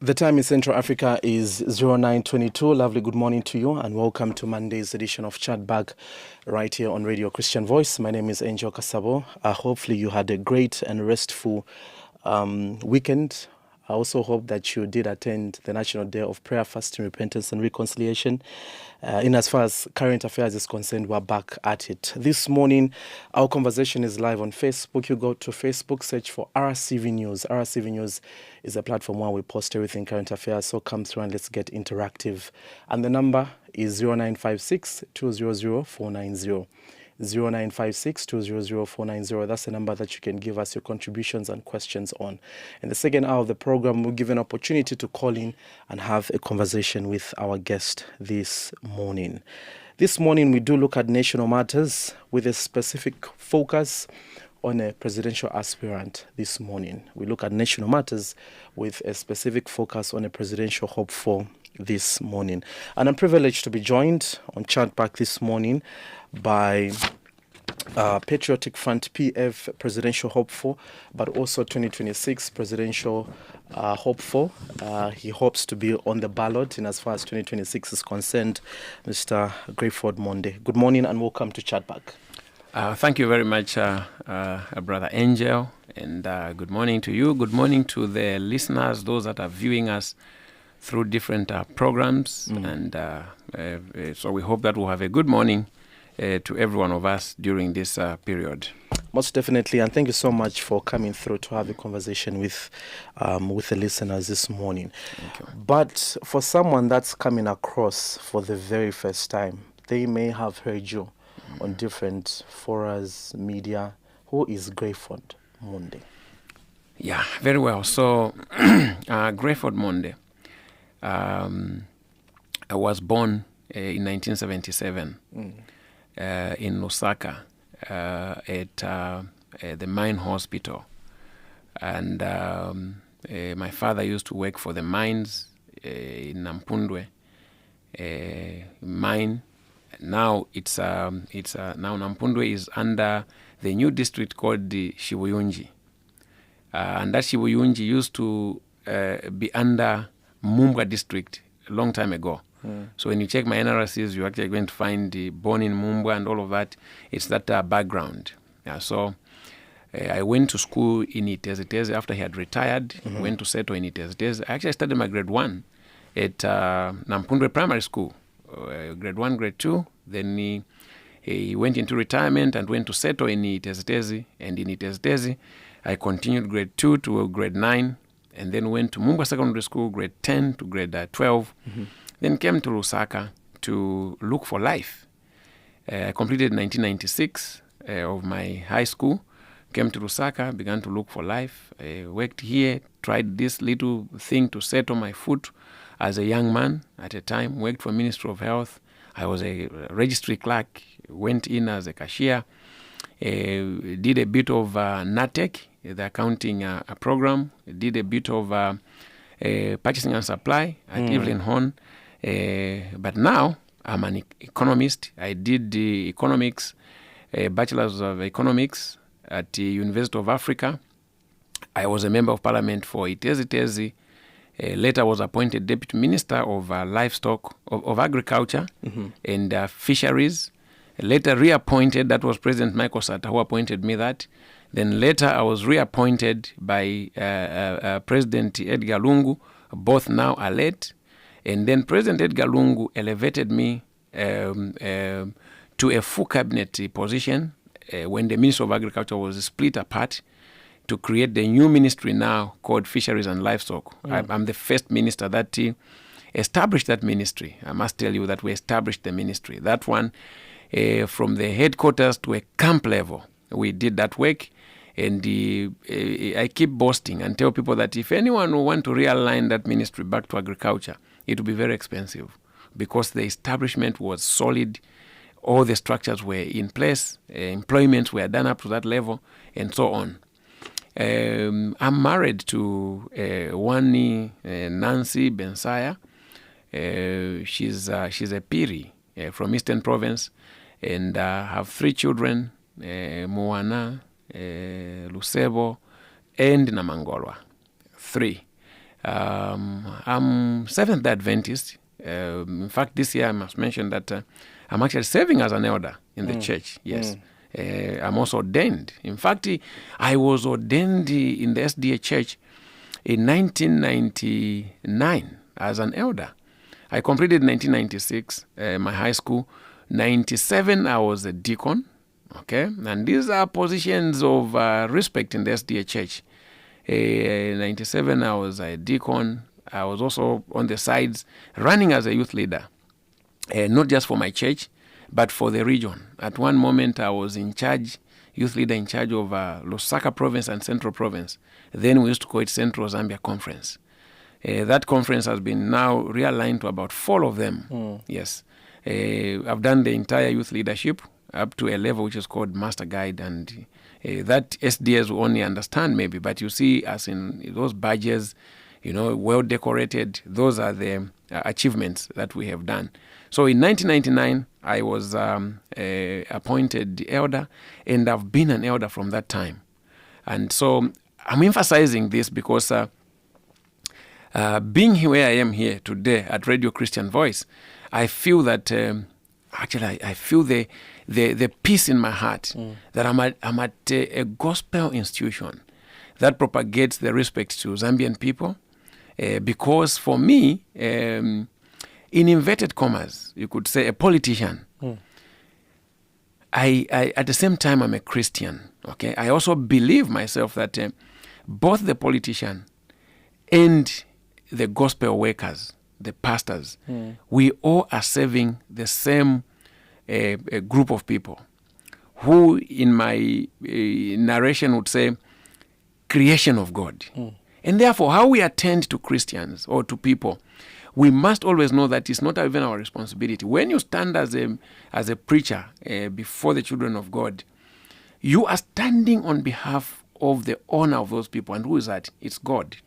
The time in Central Africa is 09:22. Lovely good morning to you and welcome to Monday's edition of Chat Back right here on Radio Christian Voice. My name is Angel Kasabo. Hopefully you had a great and restful weekend. I also hope that you did attend the National Day of Prayer, Fasting, Repentance and Reconciliation. In as far as current affairs is concerned, we're back at it. This morning, our conversation is live on Facebook. You go to Facebook, search for RCV News. RCV News is a platform where we post everything current affairs, so come through and let's get interactive. And the number is 0956 200 490. 0956 200 490. That's the number that you can give us your contributions and questions on. In the second hour of the program, we'll give an opportunity to call in and have a conversation with our guest this morning. This morning, we do look at national matters with a specific focus on a presidential aspirant this morning. We look at national matters with a specific focus on a presidential hopeful this morning. And I'm privileged to be joined on Chat Back this morning by Patriotic Front PF presidential hopeful, but also 2026 presidential hopeful. He hopes to be on the ballot in as far as 2026 is concerned, Mr. Greyford Monde. Good morning and welcome to Chat Back. Thank you very much, Brother Angel, and good morning to you. Good morning to the listeners, those that are viewing us through different programs. And so we hope that we'll have a good morning to every one of us during this period. Most definitely, and thank you so much for coming through to have a conversation with the listeners this morning. Thank you. But for someone that's coming across for the very first time, they may have heard you on different forums, media. Who is Greyford Monde? Yeah, very well. So, Greyford Monde. I was born in 1977 in Lusaka at the mine hospital. And my father used to work for the mines in Nampundwe mine. Now now Nampundwe is under the new district called the Shibuyunji. And that Shibuyunji used to be under Mumbwa district a long time ago. So when you check my NRCs, you're actually going to find the born in Mumbwa and all of that. It's that background. So I went to school in Itezhi-Tezhi after he had retired. Went to settle in Itezhi-Tezhi. I actually started my grade 1 at Nampundwe Primary School. Grade 1, grade 2. Then he went into retirement and went to settle in Itezhi-Tezhi. And in Itezhi-Tezhi, I continued grade 2 to grade 9. And then went to Mumbwa Secondary School, grade 10 to grade 12. Then came to Lusaka to look for life. I completed 1996 of my high school. Came to Lusaka, began to look for life. Worked here, tried this little thing to settle my foot as a young man at a time. Worked for Ministry of Health. I was a registry clerk. Went in as a cashier. Did a bit of NATEC, the accounting program. Did a bit of purchasing and supply at Evelyn Horn. But now I'm an economist. I did the economics, bachelor's of economics at the University of Africa. I was a member of parliament for Itezhi-Tezhi. Later was appointed deputy minister of livestock, of agriculture and fisheries. Later reappointed, that was President Michael Sata who appointed me that. Then later I was reappointed by President Edgar Lungu, both now are late. And then President Edgar Lungu elevated me to a full cabinet position when the Ministry of Agriculture was split apart to create the new ministry now called Fisheries and Livestock. I'm the first minister that established that ministry. I must tell you that we established the ministry. That one, from the headquarters to a camp level, we did that work. And I keep boasting and tell people that if anyone will want to realign that ministry back to agriculture, it will be very expensive because the establishment was solid. All the structures were in place. Employments were done up to that level and so on. I'm married to Wani Nancy Bensaya. She's a Piri from Eastern Province and have 3 children, Moana, Lusebo, and Namangolwa. 3. I'm Seventh-day Adventist. In fact, this year I must mention that I'm actually serving as an elder in the church. Yes. I'm also ordained. In fact, I was ordained in the SDA church in 1999 as an elder. I completed in 1996 my high school. 97 I was a deacon. Okay, and these are positions of respect in the SDA church. 97 I was a deacon. I was also on the sides running as a youth leader, not just for my church, but for the region. At one moment, I was in charge, youth leader in charge of Lusaka province and Central province. Then we used to call it Central Zambia Conference. That conference has been now realigned to about 4 of them. Yes. I've done the entire youth leadership up to a level which is called Master Guide, and that SDS will only understand maybe, but you see us in those badges, well decorated. Those are the achievements that we have done. So in 1999, I was appointed the elder, and I've been an elder from that time. And so I'm emphasizing this because being here where I am here today at Radio Christian Voice, I feel that I feel the peace in my heart that I'm at a gospel institution that propagates the respect to Zambian people. Because for me, in inverted commas, you could say a politician. I at the same time, I'm a Christian. Okay, I also believe myself that both the politician and the gospel workers, the pastors, we all are serving the same group of people who, in my narration, would say creation of God. And therefore, how we attend to Christians or to people, we must always know that it's not even our responsibility. When you stand as a preacher before the children of God, you are standing on behalf of the honor of those people. And who is that? It's God.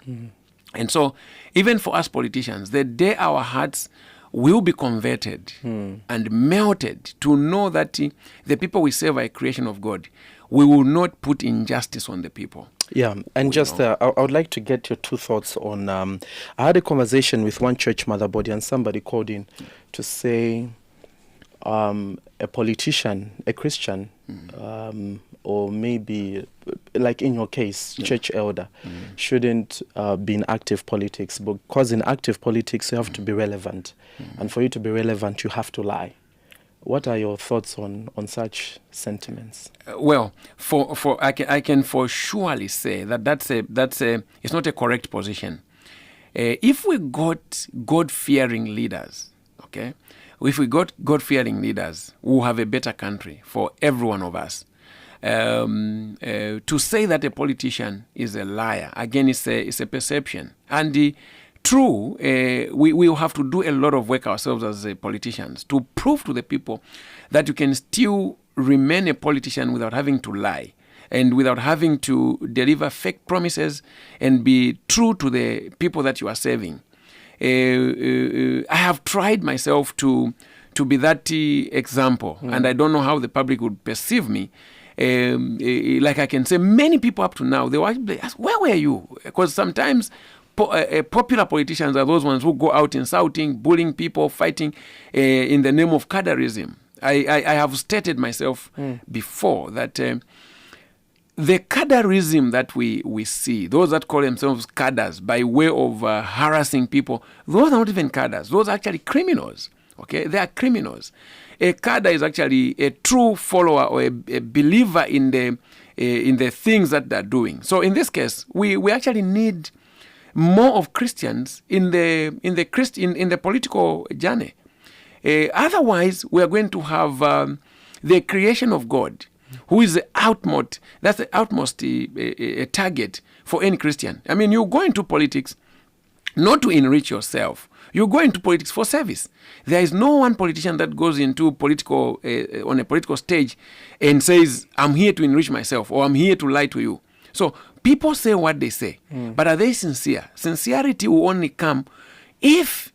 And so, even for us politicians, the day our hearts will be converted and melted to know that the people we serve are a creation of God, we will not put injustice on the people. Yeah, and I would like to get your 2 thoughts on, I had a conversation with one church mother body, and somebody called in to say a politician, a Christian, or maybe, like in your case, church elder, shouldn't be in active politics, because in active politics you have to be relevant, and for you to be relevant you have to lie. What are your thoughts on such sentiments? Well, I can for surely say that it's not a correct position. If we got God-fearing leaders, okay, if we got God-fearing leaders, we'll have a better country for every one of us. To say that a politician is a liar, again, it's a perception. And true, we will have to do a lot of work ourselves as politicians to prove to the people that you can still remain a politician without having to lie and without having to deliver fake promises and be true to the people that you are serving. I have tried myself to be that example, and I don't know how the public would perceive me. Like I can say, many people up to now, they will ask, where were you? Because sometimes popular politicians are those ones who go out insulting, bullying people, fighting in the name of cadreism. I have stated myself before that the cadreism that we see, those that call themselves cadres by way of harassing people, those are not even cadres. Those are actually criminals. Okay, they are criminals. A cadre is actually a true follower or a believer in the things that they're doing. So in this case, we actually need more of Christians in the political journey. Otherwise, we are going to have the creation of God, who is the outmost. That's the outmost target for any Christian. I mean, you go into politics not to enrich yourself. You go into politics for service. There is no one politician that goes into on a political stage and says, "I'm here to enrich myself," or "I'm here to lie to you." So people say what they say, but are they sincere? Sincerity will only come if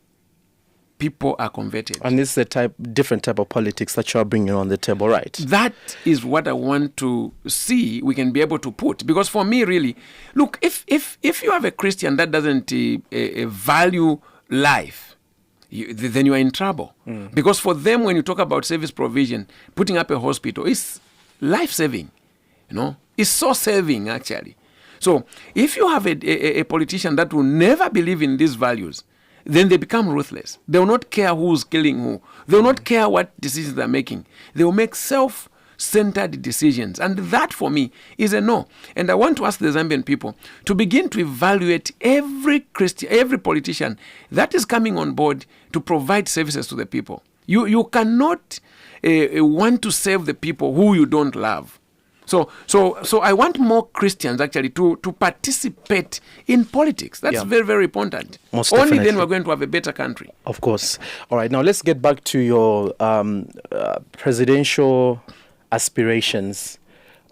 people are converted. And this is a different type of politics that you are bringing on the table, right? That is what I want to see we can be able to put. Because for me, really, look, if you have a Christian that doesn't value life, then you are in trouble. Because for them, when you talk about service provision, putting up a hospital, it's life-saving, It's soul-saving, actually. So if you have a politician that will never believe in these values, then they become ruthless. They will not care who's killing who. They will not care what decisions they're making. They will make self-centered decisions. And that, for me, is a no. And I want to ask the Zambian people to begin to evaluate every Christian, every politician that is coming on board to provide services to the people. You cannot want to save the people who you don't love. So I want more Christians actually to participate in politics. That's very, very important. Most Only definitely. then we're going to have a better country. Of course. All right. Now let's get back to your presidential aspirations.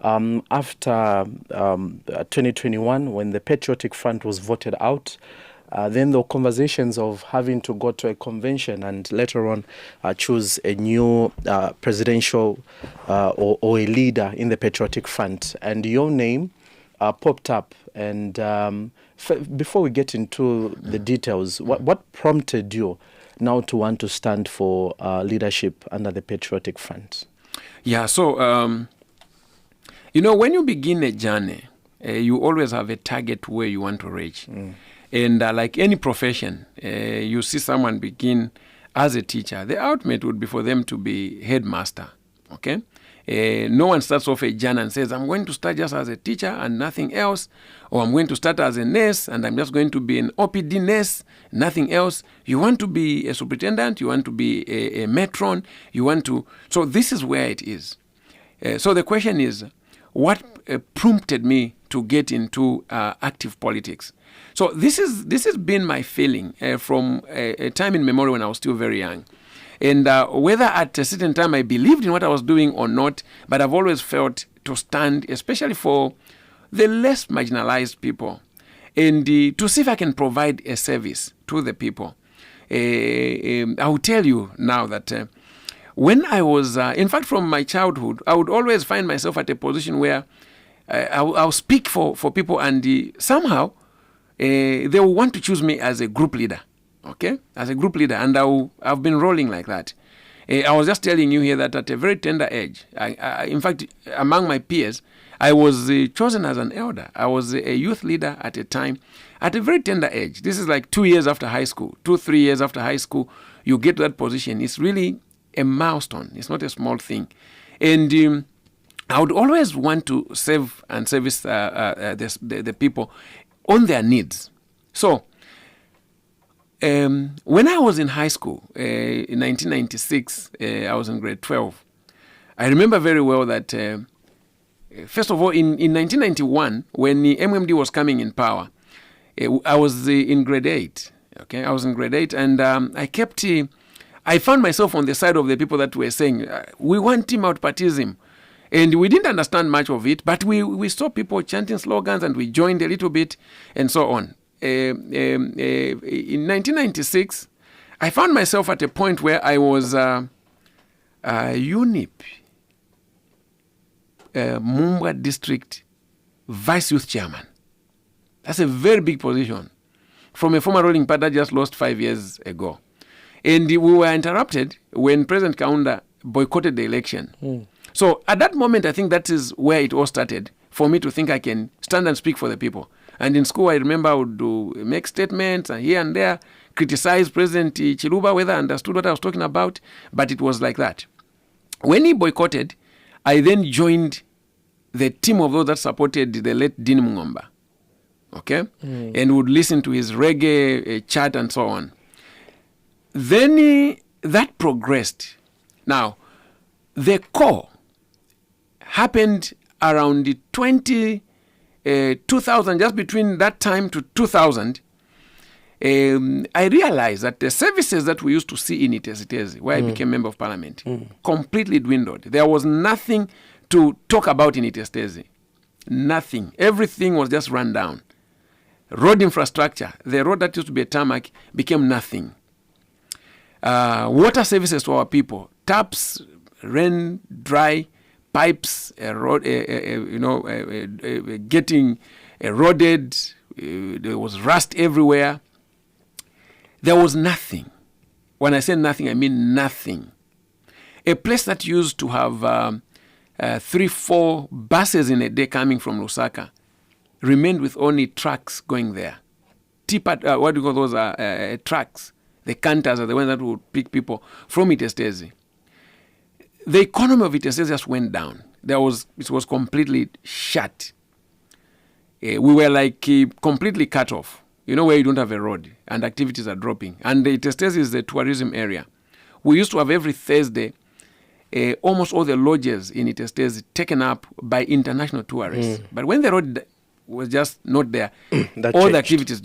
After 2021, when the Patriotic Front was voted out, then there were conversations of having to go to a convention and later on choose a new presidential or a leader in the Patriotic Front. And your name popped up. And before we get into the details, what prompted you now to want to stand for leadership under the Patriotic Front? Yeah, so, when you begin a journey, you always have a target where you want to reach. And like any profession, you see someone begin as a teacher. The ultimate would be for them to be headmaster, okay? No one starts off a journey and says, I'm going to start just as a teacher and nothing else, or I'm going to start as a nurse and I'm just going to be an OPD nurse, nothing else. You want to be a superintendent, you want to be a matron, you want to... So this is where it is. So the question is, what prompted me to get into active politics? So this has been my feeling from a time in memory when I was still very young. And whether at a certain time I believed in what I was doing or not, but I've always felt to stand, especially for the less marginalized people, and to see if I can provide a service to the people. I will tell you now that when I was, in fact, from my childhood, I would always find myself at a position where I'll speak for people, and somehow they will want to choose me as a group leader, okay? As a group leader, and I've been rolling like that. I was just telling you here that at a very tender age, in fact, among my peers, I was chosen as an elder. I was a youth leader at a time, at a very tender age. This is like 2 years after high school, 3 years after high school, you get to that position. It's really a milestone. It's not a small thing. And I would always want to serve and service the people on their needs. So, when I was in high school, in 1996, I was in grade 12. I remember very well that, first of all, in 1991, when the MMD was coming in power, I was in grade 8. Okay, I was in grade 8, and I found myself on the side of the people that were saying, we want team out partism. And we didn't understand much of it, but we saw people chanting slogans and we joined a little bit and so on. In 1996, I found myself at a point where I was UNIP, Mumba District Vice Youth Chairman. That's a very big position from a former ruling party that just lost 5 years ago. And we were interrupted when President Kaunda boycotted the election. So at that moment, I think that is where it all started for me to think I can stand and speak for the people. And in school, I remember I would make statements here and there, criticize President Chiluba, whether I understood what I was talking about, but it was like that. When he boycotted, I then joined the team of those that supported the late Dean Mungomba, okay? And would listen to his reggae chat and so on. Then that progressed. Now, the core happened around the 2000, just between that time to 2000, I realized that the services that we used to see in Itezhi-Tezhi, where I became member of parliament, completely dwindled. There was nothing to talk about in Itezhi-Tezhi. Nothing. Everything was just run down. Road infrastructure, the road that used to be a tarmac became nothing. water services to our people, taps ran dry, pipes getting eroded. There was rust everywhere. There was nothing. When I say nothing, I mean nothing. A place that used to have 3-4 buses in a day coming from Lusaka remained with only trucks going there. What do you call those trucks? The canters are the ones that would pick people from Itezhi-Tezhi. The economy of Itezhi just went down. It was completely shut. We were like completely cut off. You know, where you don't have a road and activities are dropping. And Itezhi-Tezhi is the tourism area. We used to have every Thursday almost all the lodges in Itezhi-Tezhi taken up by international tourists. But when the road was just not there, all the activities.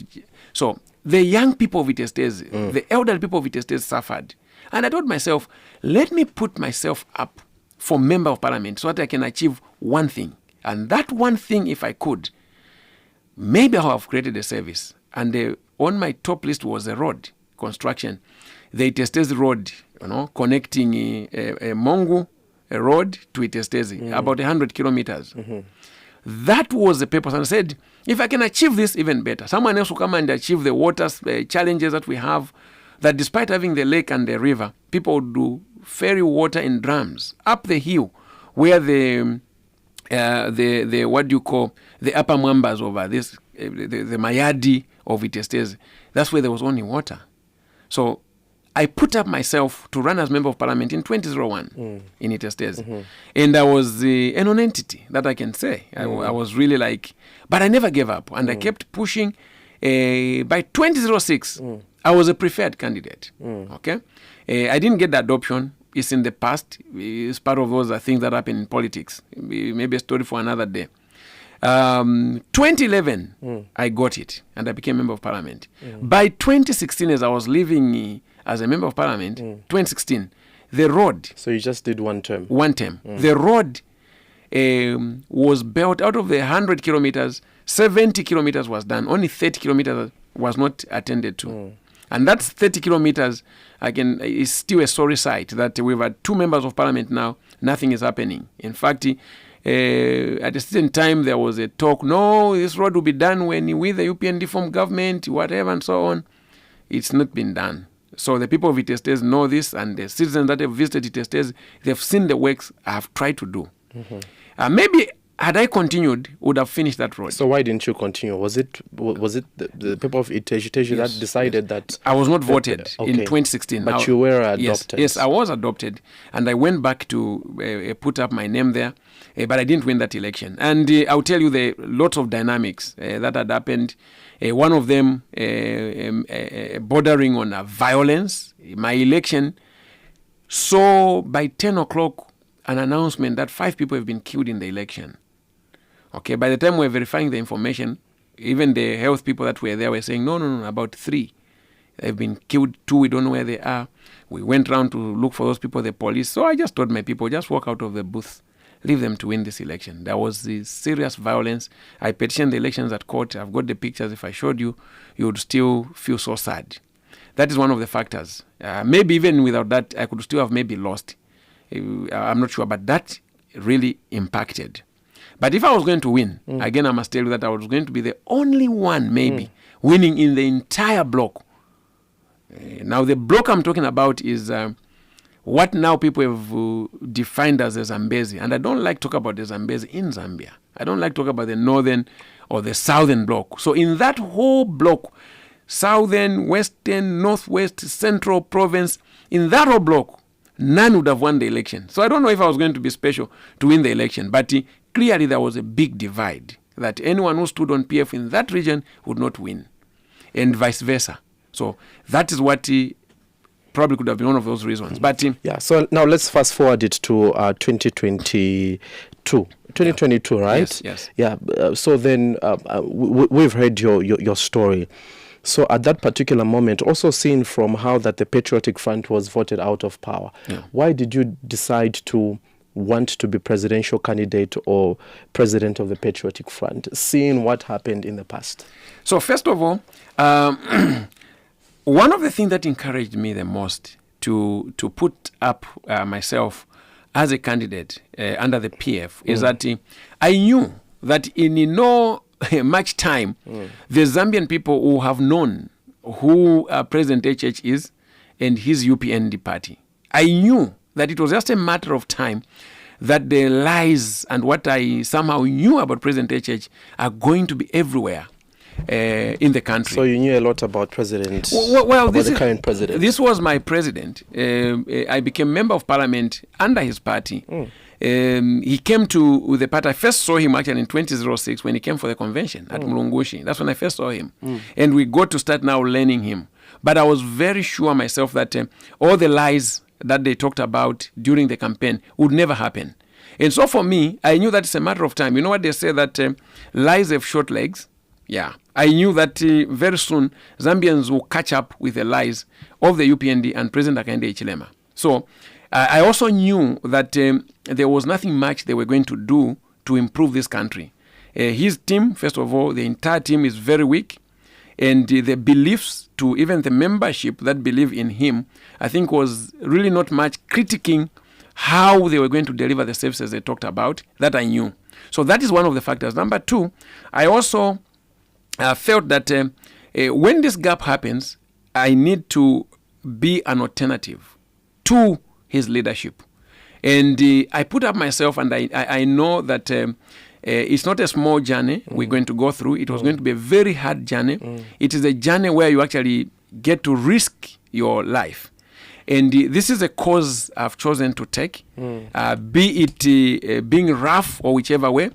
So the young people of Itezhi-Tezhi, the elderly people of Itezhi-Tezhi suffered. And I told myself, let me put myself up for member of parliament so that I can achieve one thing. And that one thing, if I could, maybe I'll have created a service. And on my top list was the road construction. The Itezhi-Tezhi road, connecting Mongu road to Itezhi-Tezhi, about 100 kilometers. That was the purpose. And I said, if I can achieve this, even better. Someone else will come and achieve the water challenges that we have, that despite having the lake and the river, people would do ferry water in drums up the hill where the what do you call, the upper Mwambas over this, the Mayadi of Itezhi-Tezhi. That's where there was only water. So I put up myself to run as member of parliament in 2001 in Itezhi-Tezhi. And I was a non-entity, that I can say. I was really like, but I never gave up. And I kept pushing. By 2006, I was a preferred candidate. Okay, I didn't get the adoption. It's in the past. It's part of those things that happen in politics. Maybe a story for another day. 2011, I got it, and I became member of parliament. By 2016, as I was living as a member of parliament, 2016, the road. So you just did one term. One term. The road was built out of the 100 kilometers. 70 kilometers was done. Only 30 kilometers was not attended to. And that's 30 kilometers, is still a sorry sight that we've had 2 members of parliament now, nothing is happening. In fact, at a certain time, there was a talk, no, this road will be done when with the UPND form government, whatever, and so on. It's not been done. So the people of Itezhi-Tezhi know this, and the citizens that have visited Itezhi-Tezhi, they've seen the works I have tried to do. Maybe had I continued, would have finished that road. So why didn't you continue? Was it the people of Itezhi-Tezhi that decided that? I was not voted in 2016. But you were adopted. Yes, I was adopted. And I went back to put up my name there, but I didn't win that election. And I'll tell you the lots of dynamics that had happened. One of them bordering on violence. My election saw by 10 o'clock an announcement that 5 people have been killed in the election. Okay, by the time we were verifying the information, even the health people that were there were saying, no, about 3. They've been killed, 2, we don't know where they are. We went around to look for those people, the police. So I just told my people, just walk out of the booth, leave them to win this election. There was this serious violence. I petitioned the elections at court. I've got the pictures. If I showed you, you would still feel so sad. That is one of the factors. Maybe even without that, I could still have maybe lost. I'm not sure, but that really impacted. But if I was going to win, again, I must tell you that I was going to be the only one, maybe, winning in the entire block. Now, the block I'm talking about is what now people have defined as the Zambezi. And I don't like to talk about the Zambezi in Zambia. I don't like to talk about the northern or the southern block. So in that whole block, southern, western, northwest, central province, in that whole block, none would have won the election. So I don't know if I was going to be special to win the election. But clearly there was a big divide that anyone who stood on PF in that region would not win, and vice versa. So that is what probably could have been one of those reasons. But so now let's fast forward it to 2022. 2022, right? Yes. Yeah. So then we've heard your story. So at that particular moment, also seen from how that the Patriotic Front was voted out of power, why did you decide to want to be presidential candidate or president of the Patriotic Front, seeing what happened in the past? So first of all, one of the things that encouraged me the most to put up myself as a candidate under the PF is that I knew that in no much time, the Zambian people who have known who President HH is and his UPND party. I knew that it was just a matter of time that the lies and what I somehow knew about President HH are going to be everywhere in the country. So you knew a lot about President, about the current president. This was my president. I became member of parliament under his party. He came to the party. I first saw him actually in 2006 when he came for the convention at Mulungushi. That's when I first saw him. And we got to start now learning him. But I was very sure myself that all the lies that they talked about during the campaign would never happen. And so for me, I knew that it's a matter of time. You know what they say, that lies have short legs? Yeah. I knew that very soon Zambians will catch up with the lies of the UPND and President Hakainde Hichilema. So I also knew that there was nothing much they were going to do to improve this country. His team, first of all, the entire team is very weak. And the beliefs to even the membership that believe in him, I think was really not much critiquing how they were going to deliver the services they talked about. That I knew. So that is one of the factors. Number two, I also felt that when this gap happens, I need to be an alternative to his leadership. And I put up myself, and I know that it's not a small journey we're going to go through. It was going to be a very hard journey. It is a journey where you actually get to risk your life. And this is a cause I've chosen to take, be it being rough or whichever way,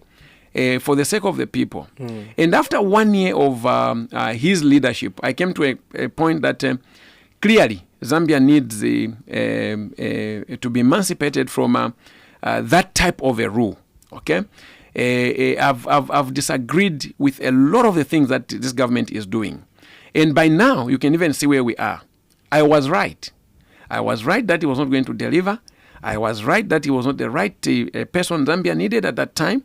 for the sake of the people. And after 1 year of his leadership, I came to a point that clearly Zambia needs to be emancipated from that type of a rule. Okay? I've disagreed with a lot of the things that this government is doing. And by now, you can even see where we are. I was right. I was right that he was not going to deliver. I was right that he was not the right person Zambia needed at that time.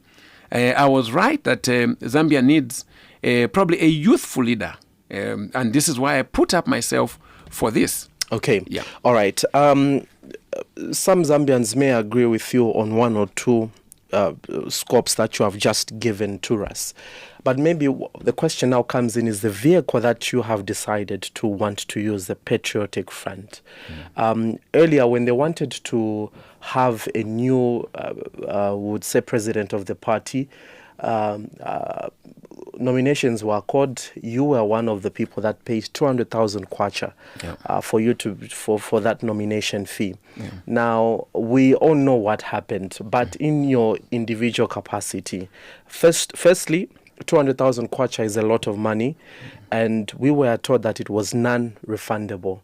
I was right that Zambia needs probably a youthful leader. And this is why I put up myself for this. Okay. Yeah. All right. Some Zambians may agree with you on one or two scopes that you have just given to us. But maybe the question now comes in, is the vehicle that you have decided to want to use, the Patriotic Front. Earlier, when they wanted to have a new, would say, president of the party, nominations were called. You were one of the people that paid 200,000 kwacha for you for that nomination fee. Now, we all know what happened, but in your individual capacity, firstly, 200,000 kwacha is a lot of money, and we were told that it was non-refundable.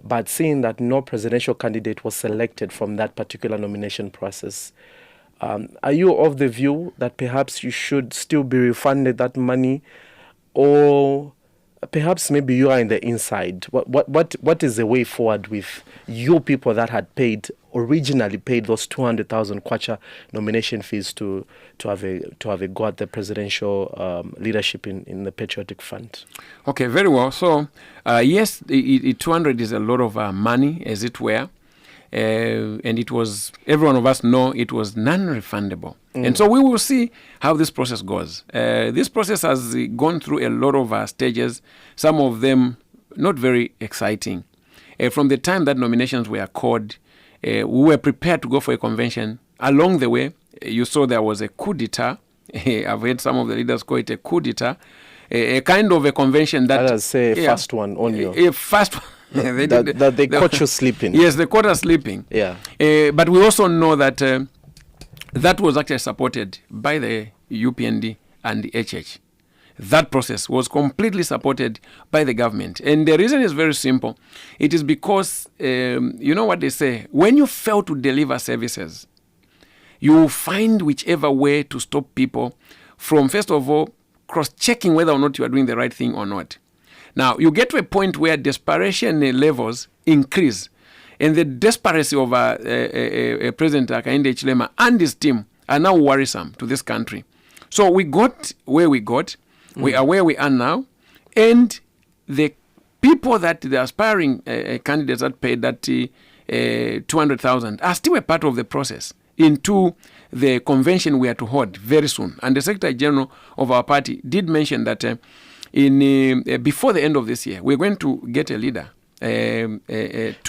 But seeing that no presidential candidate was selected from that particular nomination process, are you of the view that perhaps you should still be refunded that money, or perhaps maybe you are in the inside? What is the way forward with you people that had originally paid those 200,000 kwacha nomination fees to have a go at the presidential leadership in the Patriotic Front? Okay, very well. So yes, 200 is a lot of money, as it were. And it was, every one of us know it was non-refundable. And so we will see how this process goes. This process has gone through a lot of stages, some of them not very exciting. From the time that nominations were called, we were prepared to go for a convention. Along the way, you saw there was a coup d'etat. I've heard some of the leaders call it a coup d'etat. A kind of a convention that... I'll say a fast one on you. A fast one. They caught you sleeping. Yes, they caught us sleeping. Yeah. But we also know that that was actually supported by the UPND and the HH. That process was completely supported by the government. And the reason is very simple. It is because, you know what they say, when you fail to deliver services, you will find whichever way to stop people from, first of all, cross-checking whether or not you are doing the right thing or not. Now, you get to a point where desperation levels increase, and the desperation of President Hakainde Hichilema and his team are now worrisome to this country. So we got where we got, we are where we are now, and the people that the aspiring candidates that paid that 200,000 are still a part of the process into the convention we are to hold very soon. And the Secretary General of our party did mention that before the end of this year, we're going to get a leader to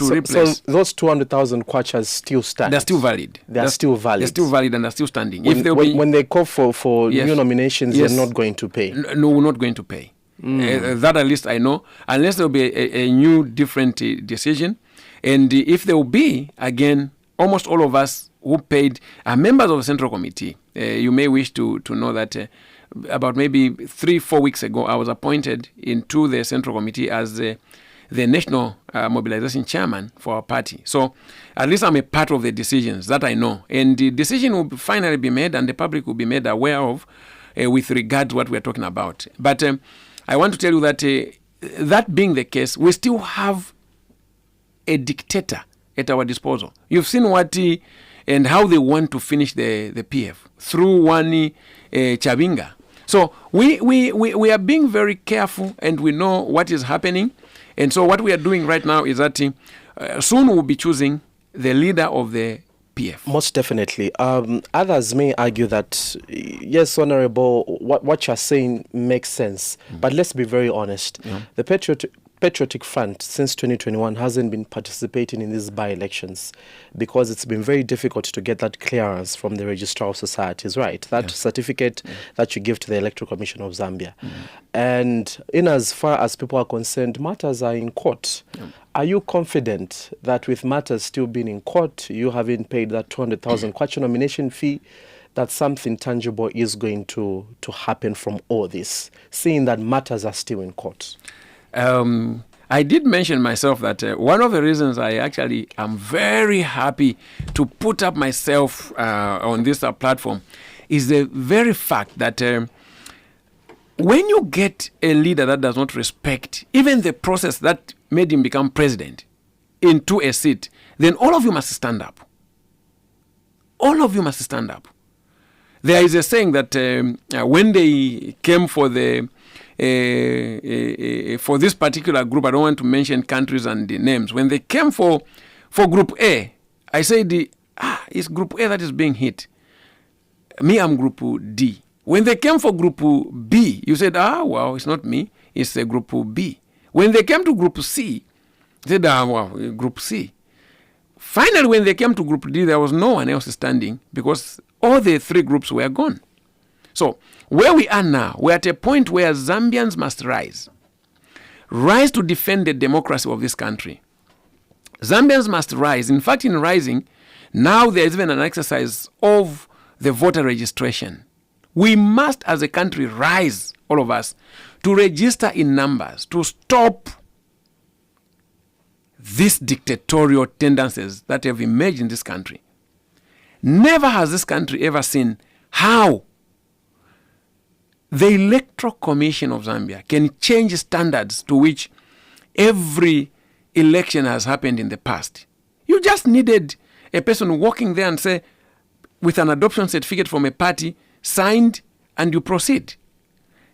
replace. So those 200,000 kwachas still stand? They're still valid. They're still valid? They're still valid and they're still standing. When they call for yes, new nominations, yes, they're not going to pay? No, we're not going to pay. That at least I know. Unless there will be a new different decision. And if there will be, again, almost all of us who paid are members of the Central Committee. You may wish to know that about maybe 3-4 weeks ago, I was appointed into the Central Committee as the National Mobilization Chairman for our party. So at least I'm a part of the decisions that I know. And the decision will finally be made and the public will be made aware of with regard to what we're talking about. But I want to tell you that that being the case, we still have a dictator at our disposal. You've seen what and how they want to finish the PF through one Chabinga. So we are being very careful and we know what is happening. And so what we are doing right now is that soon we'll be choosing the leader of the PF. Most definitely. Others may argue that, yes, Honorable, what you're saying makes sense. But let's be very honest. The Patriotic Front since 2021 hasn't been participating in these by-elections because it's been very difficult to get that clearance from the Registrar of Societies, right? That certificate that you give to the Electoral Commission of Zambia. And in as far as people are concerned, matters are in court. Are you confident that with matters still being in court, you having paid that 200,000 kwacha nomination fee, that something tangible is going to happen from all this, seeing that matters are still in court? I did mention myself that one of the reasons I actually am very happy to put up myself on this platform is the very fact that when you get a leader that does not respect even the process that made him become president into a seat, then all of you must stand up. All of you must stand up. There is a saying that when they came for this particular group, I don't want to mention countries and the names. When they came for Group A, I said, it's Group A that is being hit. Me, I'm Group D. When they came for Group B, you said, well, it's not me, it's Group B. When they came to Group C, they said, well, Group C. Finally, when they came to Group D, there was no one else standing because all the three groups were gone. So where we are now, we're at a point where Zambians must rise to defend the democracy of this country. Zambians must rise. In fact, in rising, now there is even an exercise of the voter registration. We must, as a country, rise, all of us, to register in numbers, to stop these dictatorial tendencies that have emerged in this country. Never has this country ever seen how the Electoral Commission of Zambia can change standards to which every election has happened in the past. You just needed a person walking there and say, with an adoption certificate from a party, signed, and you proceed.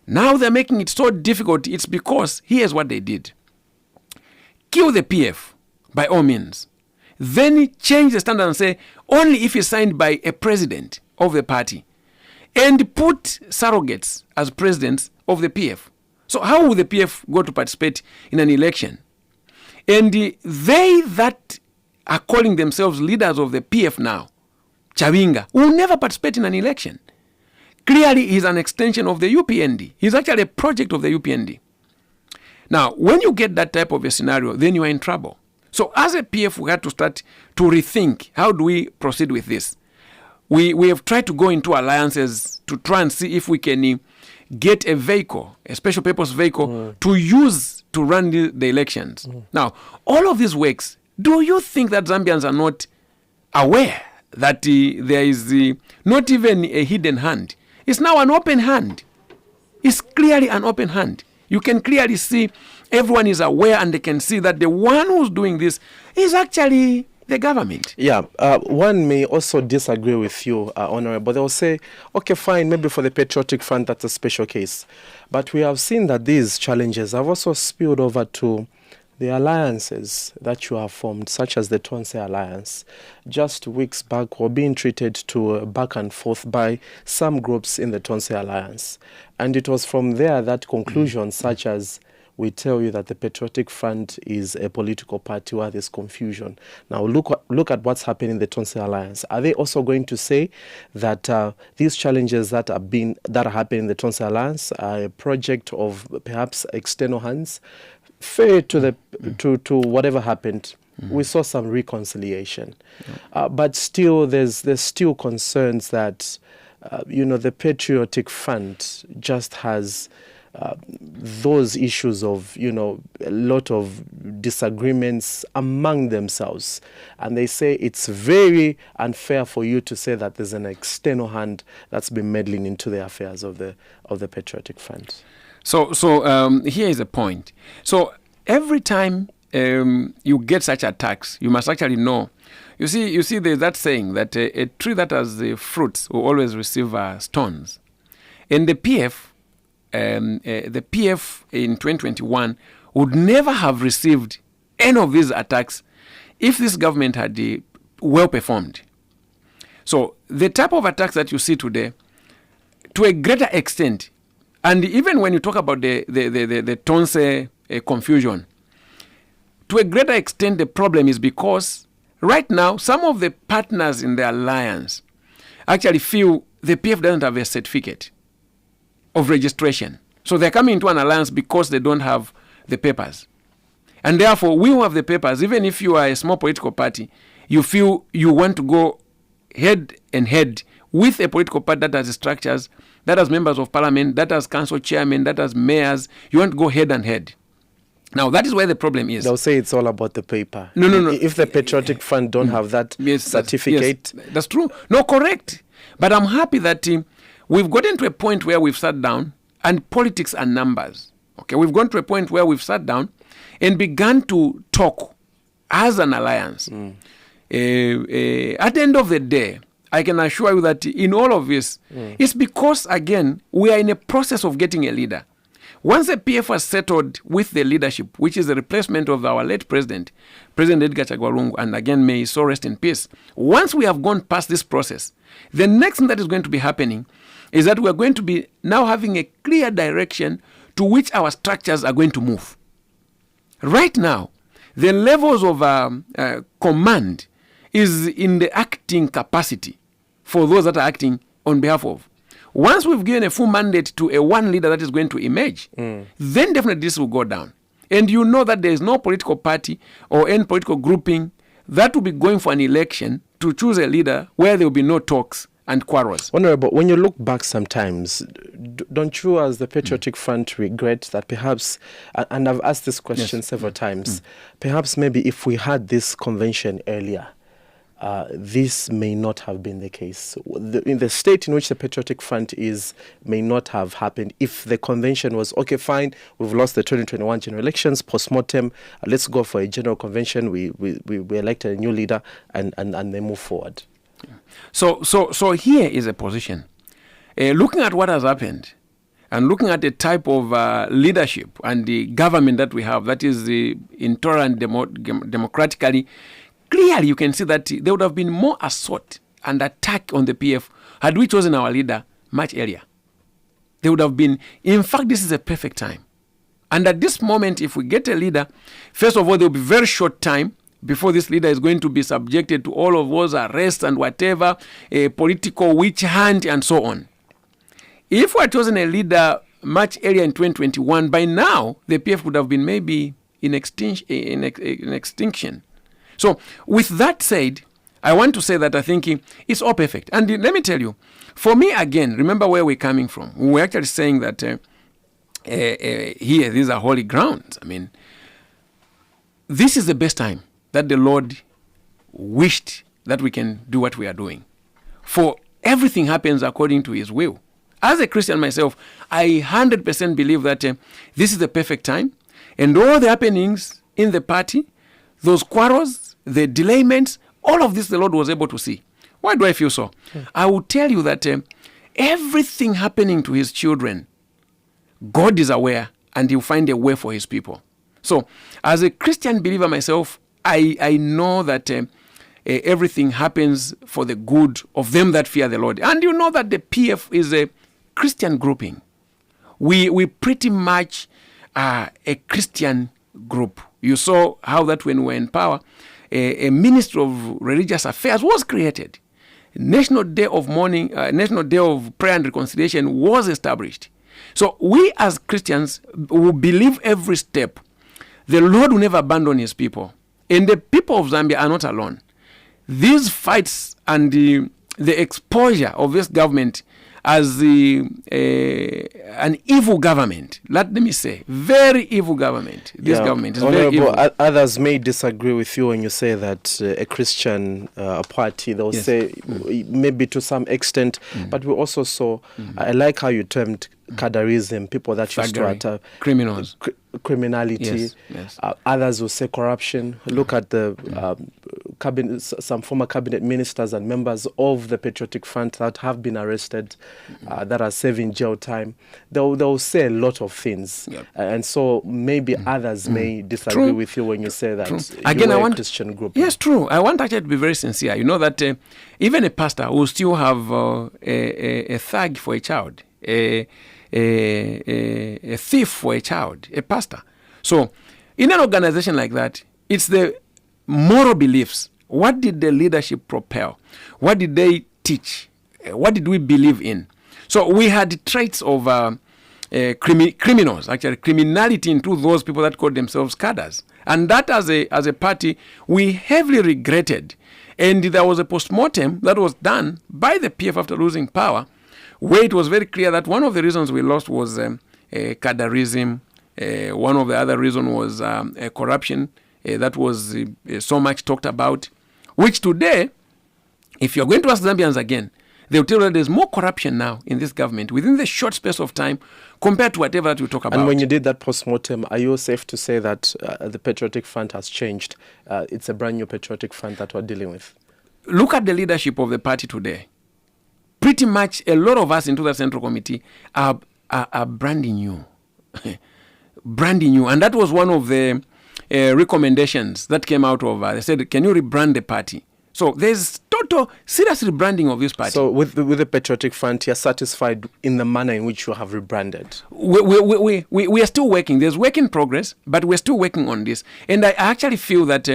Now they're making it so difficult. It's because here's what they did. Kill the PF by all means. Then change the standard and say, only if it's signed by a president of the party. And put surrogates as presidents of the PF. So how will the PF go to participate in an election? And they that are calling themselves leaders of the PF now, Chabinga, will never participate in an election. Clearly, he's an extension of the UPND. He's actually a project of the UPND. Now, when you get that type of a scenario, then you are in trouble. So as a PF, we had to start to rethink, how do we proceed with this? We have tried to go into alliances to try and see if we can get a vehicle, a special purpose vehicle, to use to run the elections. Now, all of these works, do you think that Zambians are not aware that there is not even a hidden hand? It's now an open hand. It's clearly an open hand. You can clearly see everyone is aware and they can see that the one who's doing this is actually the government. Yeah, one may also disagree with you, Honorable. They'll say, okay, fine, maybe for the Patriotic Front, that's a special case. But we have seen that these challenges have also spilled over to the alliances that you have formed, such as the Tonse Alliance. Just weeks back, were being treated to back and forth by some groups in the Tonse Alliance. And it was from there that conclusions such as we tell you that the Patriotic Front is a political party where there's confusion. Now look at what's happening in the Tonse Alliance. Are they also going to say that these challenges that are happening in the Tonse Alliance are a project of perhaps external hands? Fair to the to whatever happened, we saw some reconciliation, but still there's still concerns that the Patriotic Front just has those issues of a lot of disagreements among themselves, and they say it's very unfair for you to say that there's an external hand that's been meddling into the affairs of the Patriotic Front. So here is a point. So every time you get such attacks, you must actually know. You see, there's that saying that a tree that has fruits will always receive stones. And the PF in 2021 would never have received any of these attacks if this government had well performed. So the type of attacks that you see today, to a greater extent, and even when you talk about the Tonse confusion, to a greater extent the problem is because right now some of the partners in the alliance actually feel the PF doesn't have a certificate of registration. So they're coming into an alliance because they don't have the papers. And therefore, we who have the papers, even if you are a small political party, you feel you want to go head and head with a political party that has structures, that has members of parliament, that has council chairmen, that has mayors. You want to go head and head. Now, that is where the problem is. They'll say it's all about the paper. No. If the Patriotic Front don't have that certificate. Yes, that's true. No, correct. But I'm happy that we've gotten to a point where we've sat down and politics are numbers. Okay, we've gone to a point where we've sat down and begun to talk as an alliance. At the end of the day, I can assure you that in all of this, it's because, again, we are in a process of getting a leader. Once the PF has settled with the leadership, which is the replacement of our late president, President Edgar Chagwa, and again, may his soul rest in peace. Once we have gone past this process, the next thing that is going to be happening is that we are going to be now having a clear direction to which our structures are going to move. Right now, the levels of command is in the acting capacity for those that are acting on behalf of. Once we've given a full mandate to a one leader that is going to emerge, then definitely this will go down. And you know that there is no political party or any political grouping that will be going for an election to choose a leader where there will be no talks and quarrels. Honorable, when you look back sometimes, don't you as the Patriotic Front regret that perhaps, and I've asked this question several times, perhaps maybe if we had this convention earlier, this may not have been the case. In the state in which the Patriotic Front is, may not have happened if the convention was, okay, fine, we've lost the 2021 general elections, post-mortem, let's go for a general convention, we elected a new leader, and they move forward. So here is a position. Looking at what has happened, and looking at the type of leadership and the government that we have, that is intolerant democratically, clearly you can see that there would have been more assault and attack on the PF had we chosen our leader much earlier. There would have been, in fact, this is a perfect time. And at this moment, if we get a leader, first of all, there will be very short time before this leader is going to be subjected to all of those arrests and whatever, a political witch hunt and so on. If we had chosen a leader much earlier in 2021, by now, the PF would have been maybe in extinction. So with that said, I want to say that I think it's all perfect. And let me tell you, for me, again, remember where we're coming from. We're actually saying that here, these are holy grounds. I mean, this is the best time that the Lord wished that we can do what we are doing. For everything happens according to his will. As a Christian myself, I 100% believe that this is the perfect time. And all the happenings in the party, those quarrels, the delayments, all of this the Lord was able to see. Why do I feel so? I will tell you that everything happening to his children, God is aware, and he'll find a way for his people. So, as a Christian believer myself, I know that everything happens for the good of them that fear the Lord. And you know that the PF is a Christian grouping. We pretty much are a Christian group. You saw how that when we were in power, a Ministry of Religious Affairs was created. National Day of Mourning, National Day of Prayer and Reconciliation was established. So we as Christians will believe every step. The Lord will never abandon his people. And the people of Zambia are not alone. These fights and the exposure of this government as an evil government, let me say, very evil government. This government is very evil. Others may disagree with you when you say that a Christian party, they'll say maybe to some extent, but we also saw, I like how you termed cadarism, people that used to attack criminals. Criminality. Yes. Others will say corruption. Look at the cabinet, some former cabinet ministers and members of the Patriotic Front that have been arrested, that are serving jail time. They'll say a lot of things, and so maybe others may disagree with you when you say that. Again, I want a Christian group. Yes, true. I want actually to be very sincere. You know that even a pastor will still have a thug for a child. A thief for a child, a pastor. So, in an organization like that, it's the moral beliefs. What did the leadership propel? What did they teach? What did we believe in? So, we had traits of criminals, actually, criminality into those people that called themselves cadres. And that, as a party, we heavily regretted. And there was a postmortem that was done by the PF after losing power, where it was very clear that one of the reasons we lost was cadarism. One of the other reasons was corruption that was so much talked about, which today, if you're going to ask Zambians again, they'll tell you that there's more corruption now in this government within the short space of time compared to whatever that we talk about. And when you did that post-mortem, are you safe to say that the Patriotic Front has changed? It's a brand new Patriotic Front that we're dealing with. Look at the leadership of the party today. Pretty much a lot of us into the Central Committee are branding new. Branding new. And that was one of the recommendations that came out of, they said, can you rebrand the party? So there's total serious rebranding of this party. So with the Patriotic Front, you're satisfied in the manner in which you have rebranded? We are still working. There's work in progress, but we're still working on this. And I actually feel that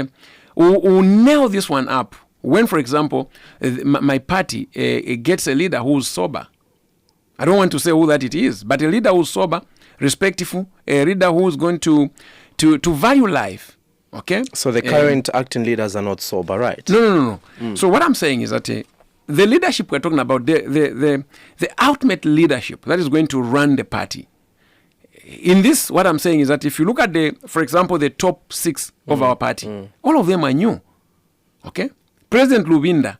we'll nail this one up. When, for example, my party gets a leader who's sober. I don't want to say who that it is, but a leader who's sober, respectful, a leader who's going to value life. Okay? So the current acting leaders are not sober, right? No. So what I'm saying is that the leadership we're talking about, the ultimate leadership that is going to run the party. In this, what I'm saying is that if you look at for example, the top 6 of our party, all of them are new. Okay? President Lubinda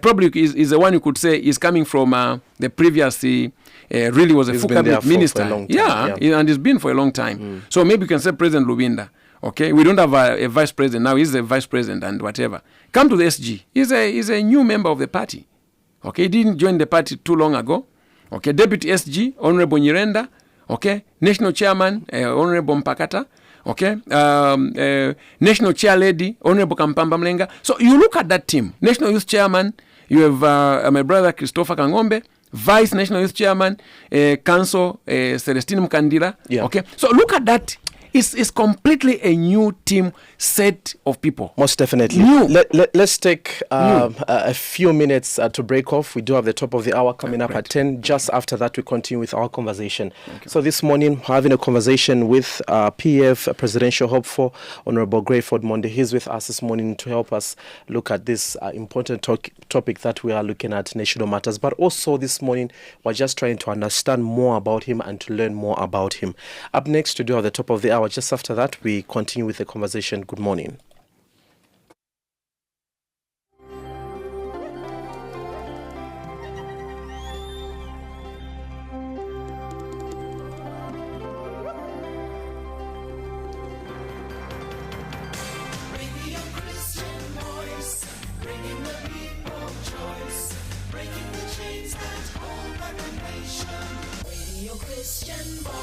probably is the one you could say is coming from the previous, really was a full cabinet minister. And he's been for a long time. So maybe you can say President Lubinda. Okay, we don't have a vice president now. He's a vice president and whatever. Come to the SG. He's a new member of the party. Okay, he didn't join the party too long ago. Okay, Deputy SG, Honorable Nyirenda. Okay, National Chairman, Honorable Mpakata. Okay, National Chair Lady, Honorable Kampamba Mlenga. So you look at that team. National Youth Chairman, you have my brother Christopher Kangombe. Vice National Youth Chairman, Council Celestine Mkandila. Yeah. Okay, so look at that. It's completely a new team set of people. Most definitely. Let's take a few minutes to break off. We do have the top of the hour coming up at 10. Just after that, we continue with our conversation. So this morning, we're having a conversation with PF Presidential Hopeful, Honorable Greyford Monde. He's with us this morning to help us look at this important topic that we are looking at, national matters. But also this morning, we're just trying to understand more about him and to learn more about him. Up next, we do have the top of the hour. Just after that, we continue with the conversation. Good morning. Radio Christian Christian Voice.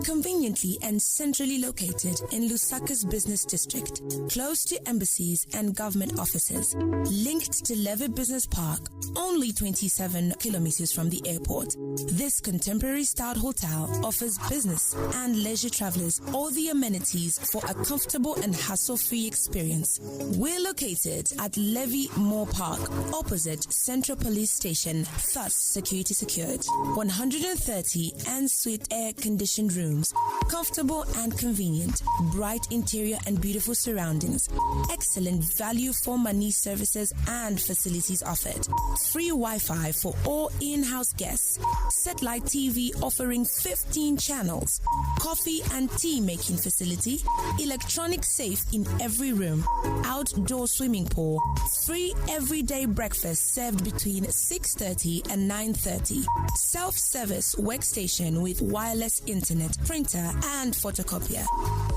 Conveniently and centrally located in Lusaka's business district, close to embassies and government offices, linked to Levy Business Park, only 27 kilometers from the airport. This contemporary styled hotel offers business and leisure travelers all the amenities for a comfortable and hassle-free experience. We're located at Levy Moore Park, opposite Central Police Station, thus security secured. 130 en-suite air-conditioned rooms, comfortable and convenient, bright interior and beautiful surroundings, excellent value for money services and facilities offered, free Wi-Fi for all in-house guests, satellite TV offering 15 channels, coffee and tea making facility, electronic safe in every room, outdoor swimming pool, free everyday breakfast served between 6:30 and 9:30, self-service workstation with wireless internet, printer and photocopier.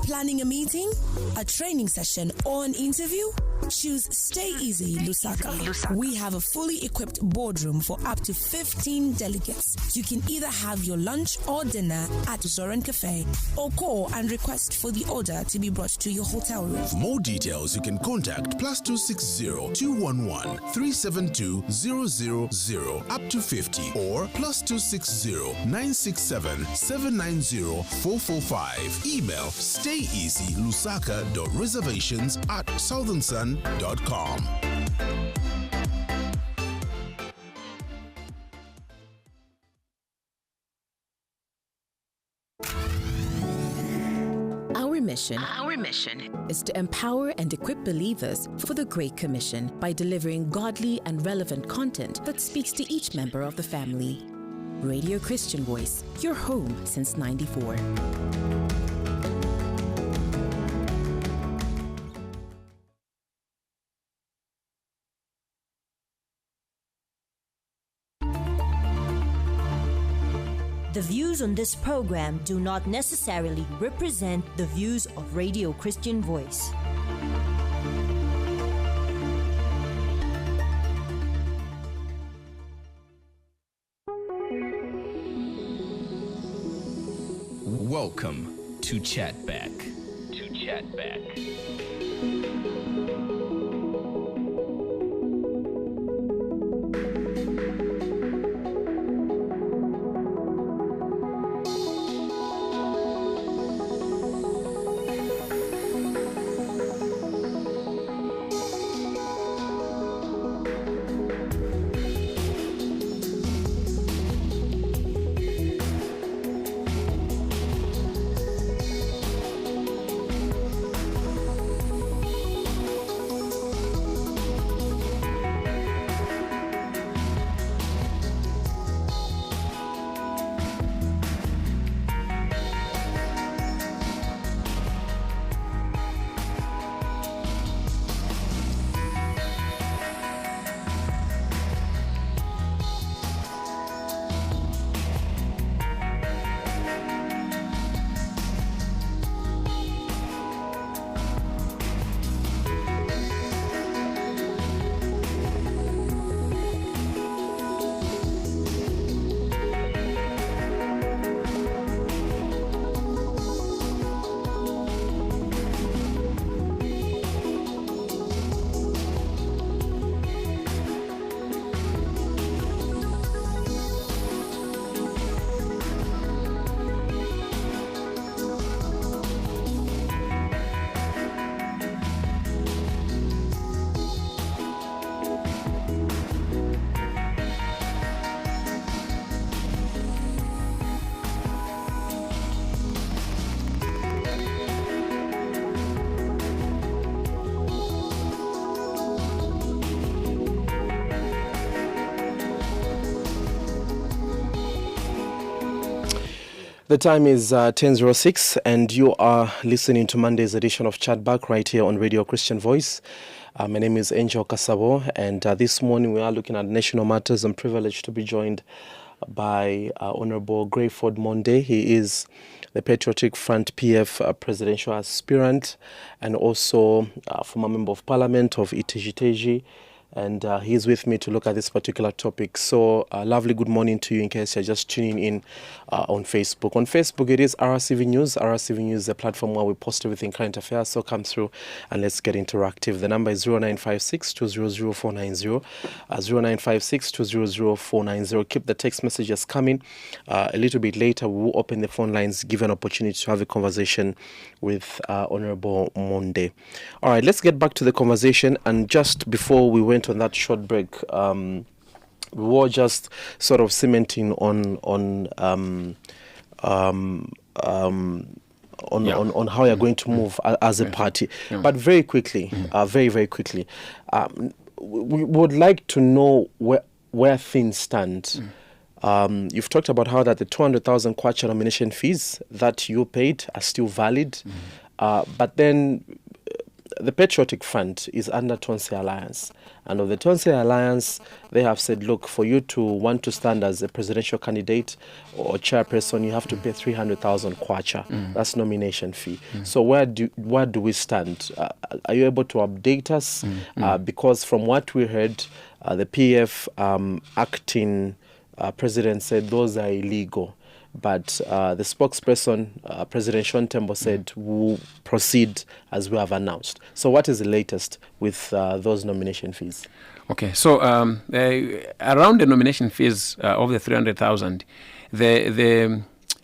Planning a meeting, a training session or an interview? Choose Stay Easy Lusaka. We have a fully equipped boardroom for up to 15 delegates. You can either have your lunch or dinner at Zoran Cafe or call and request for the order to be brought to your hotel room. For more details, you can contact +260 211 372 000 up to 50 or +260 967 790 445. Email stayeasylusaka.reservations@southernsun.com. Our mission is to empower and equip believers for the Great Commission by delivering godly and relevant content that speaks to each member of the family. Radio Christian Voice, your home since '94. The views on this program do not necessarily represent the views of Radio Christian Voice. Welcome to Chatback. The time is 10:06 and you are listening to Monday's edition of Chatback right here on Radio Christian Voice. My name is Angel Kasabo and this morning we are looking at national matters. I'm privileged to be joined by Honorable Greyford Monde. He is the Patriotic Front PF presidential aspirant and also former member of parliament of Itezhi-Tezhi. And he's with me to look at this particular topic. So, lovely good morning to you in case you're just tuning in on Facebook. On Facebook, it is RCV News. RCV News is a platform where we post everything current affairs. So come through and let's get interactive. The number is 0956 200 490. 0956 200 490. Keep the text messages coming. A little bit later, we will open the phone lines, give an opportunity to have a conversation with Honorable Monde. All right, let's get back to the conversation. And just before we went on that short break, we were just sort of cementing on how you're going to move as a party. But very quickly, very quickly, we would like to know where things stand. You've talked about how that the 200,000 kwacha nomination fees that you paid are still valid, but then the Patriotic Front is under Tonse Alliance. And of the Tonse Alliance, they have said, look, for you to want to stand as a presidential candidate or chairperson, you have to pay 300,000 kwacha. That's nomination fee. So where do we stand? Are you able to update us? Because from what we heard, the PF acting president said those are illegal. But the spokesperson, President Sean Tembo, said we'll proceed as we have announced. So what is the latest with those nomination fees? Okay, so around the nomination fees of the 300,000, there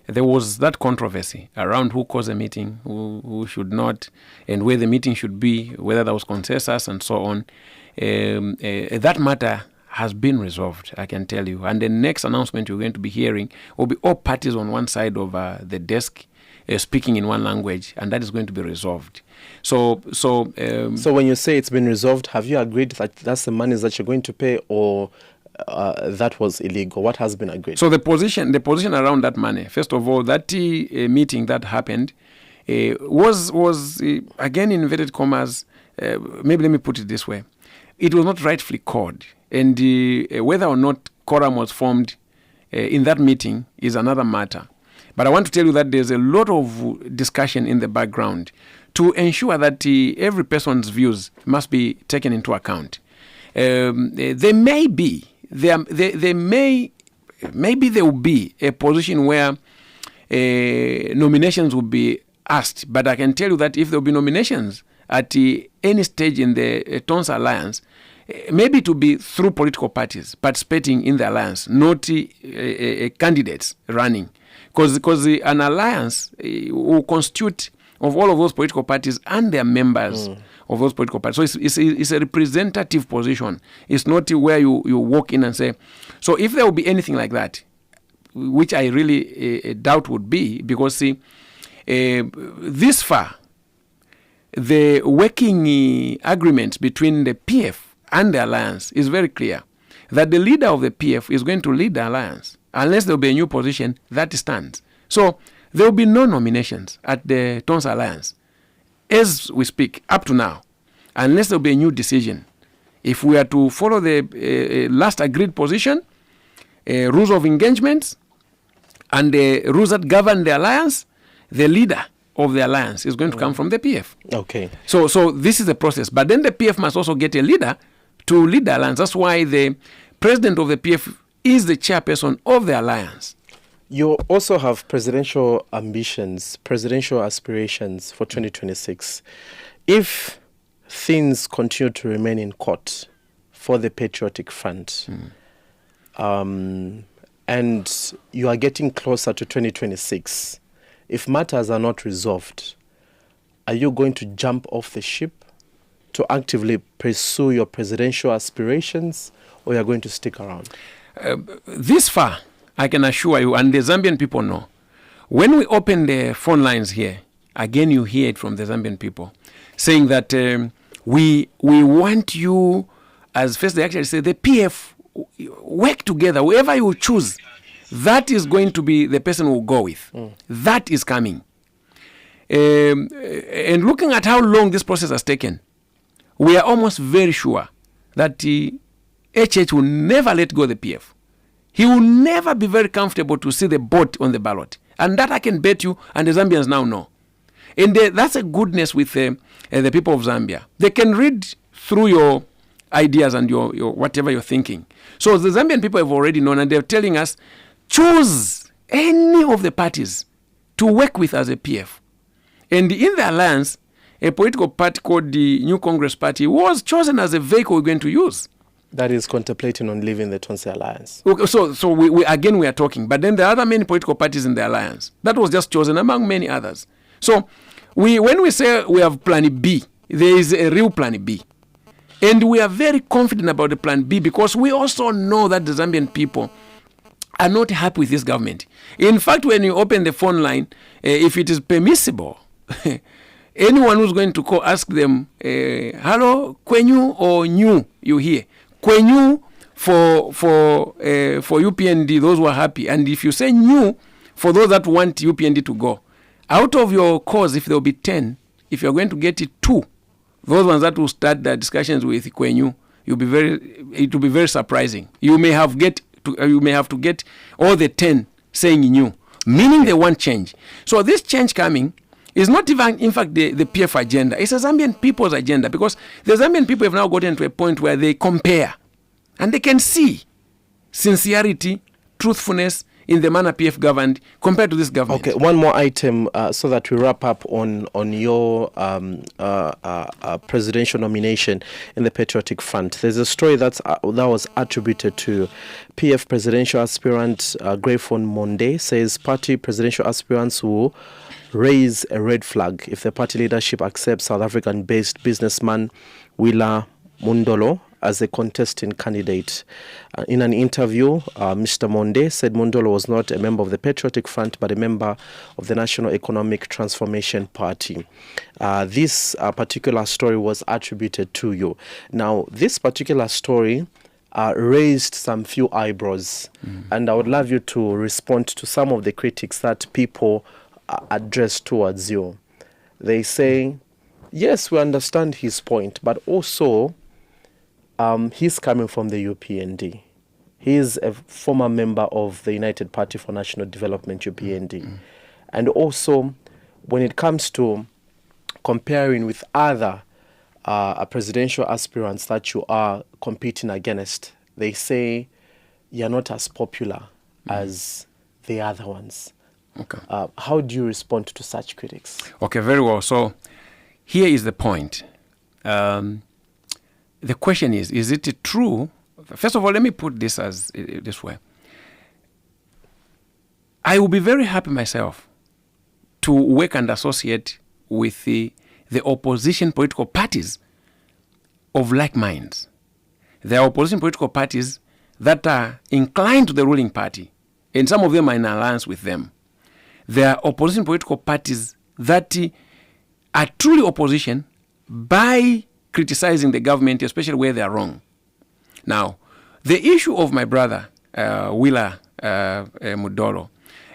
was that controversy around who calls a meeting, who should not, and where the meeting should be, whether there was consensus and so on. That matter has been resolved, I can tell you. And the next announcement you're going to be hearing will be all parties on one side of the desk speaking in one language, and that is going to be resolved. So when you say it's been resolved, have you agreed that that's the money that you're going to pay, or that was illegal? What has been agreed? So the position around that money, first of all, that meeting that happened was again, in inverted commas, maybe let me put it this way. It was not rightfully called. And whether or not quorum was formed in that meeting is another matter. But I want to tell you that there's a lot of discussion in the background to ensure that every person's views must be taken into account. There will be a position where nominations will be asked. But I can tell you that if there will be nominations at any stage in the Tonse Alliance, maybe to be through political parties participating in the alliance, not candidates running. Because an alliance will constitute of all of those political parties and their members of those political parties. So it's a representative position. It's not where you walk in and say. So if there will be anything like that, which I really doubt would be, because this far, the working agreement between the PF and the alliance is very clear that the leader of the PF is going to lead the alliance unless there will be a new position that stands. So there will be no nominations at the Tonse Alliance as we speak up to now, unless there will be a new decision. If we are to follow the last agreed position, rules of engagement, and the rules that govern the alliance, the leader of the alliance is going to come from the PF. Okay. So this is the process. But then the PF must also get a leader to lead the alliance. That's why the president of the PF is the chairperson of the alliance. You also have presidential ambitions, presidential aspirations for 2026. If things continue to remain in court for the Patriotic Front, and you are getting closer to 2026, if matters are not resolved, are you going to jump off the ship to actively pursue your presidential aspirations, or you're going to stick around? This far, I can assure you, and the Zambian people know, when we open the phone lines here, again you hear it from the Zambian people, saying that we want you, as first they actually say, the PF, work together, whoever you choose, that is going to be the person we'll go with. That is coming. And looking at how long this process has taken, we are almost very sure that HH will never let go of the PF. he will never be very comfortable to see the boat on the ballot. And that I can bet you, and the Zambians now know. And that's a goodness with the people of Zambia. They can read through your ideas and your whatever you're thinking. So the Zambian people have already known, and they're telling us, choose any of the parties to work with as a PF. And in the alliance, a political party called the New Congress Party was chosen as a vehicle we're going to use. That is contemplating on leaving the Tonse Alliance. Okay, so we are talking. But then there are other many political parties in the alliance. That was just chosen among many others. So when we say we have plan B, there is a real plan B. And we are very confident about the plan B because we also know that the Zambian people are not happy with this government. In fact, when you open the phone line, if it is permissible, anyone who's going to call, ask them, hello, Kwenyu or New, you hear. Kwenyu for UPND, those who are happy. And if you say New, for those that want UPND to go. Out of your calls, if there will be 10, if you're going to get it 2, those ones that will start the discussions with Kwenyu, it will be very surprising. You may have to get all the 10 saying New, meaning they want change. So this change coming is not even, in fact, the PF agenda. It's a Zambian people's agenda because the Zambian people have now gotten to a point where they compare and they can see sincerity, truthfulness in the manner PF governed compared to this government. Okay, one more item so that we wrap up on your presidential nomination in the Patriotic Front. There's a story that was attributed to PF presidential aspirant Greyford Monde. Says party presidential aspirants will raise a red flag if the party leadership accepts South African-based businessman Willa Mundolo as a contesting candidate. In an interview, Mr. Monde said Mundolo was not a member of the Patriotic Front, but a member of the National Economic Transformation Party. This particular story was attributed to you. Now, this particular story raised some few eyebrows, and I would love you to respond to some of the critics that people address towards you. They say, yes, we understand his point, but also he's coming from the UPND. He is a former member of the United Party for National Development, UPND. And also, when it comes to comparing with other presidential aspirants that you are competing against, they say you're not as popular as the other ones. Okay. How do you respond to such critics? Okay, very well. So here is the point. The question is it true? First of all, let me put this as this way. I will be very happy myself to work and associate with the opposition political parties of like minds. There are opposition political parties that are inclined to the ruling party, and some of them are in alliance with them. There are opposition political parties that are truly opposition by criticizing the government, especially where they are wrong. Now, the issue of my brother, Willa Mundolo,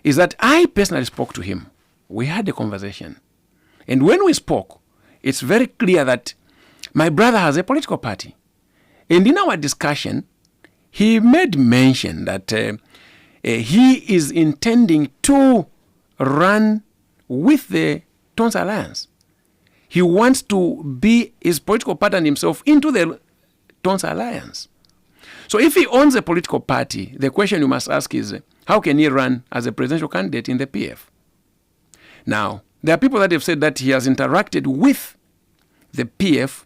is that I personally spoke to him. We had a conversation. And when we spoke, it's very clear that my brother has a political party. And in our discussion, he made mention that he is intending to run with the Tonse Alliance. He wants to be his political partner himself into the Tonse Alliance. So if he owns a political party, the question you must ask is, how can he run as a presidential candidate in the PF? Now, there are people that have said that he has interacted with the PF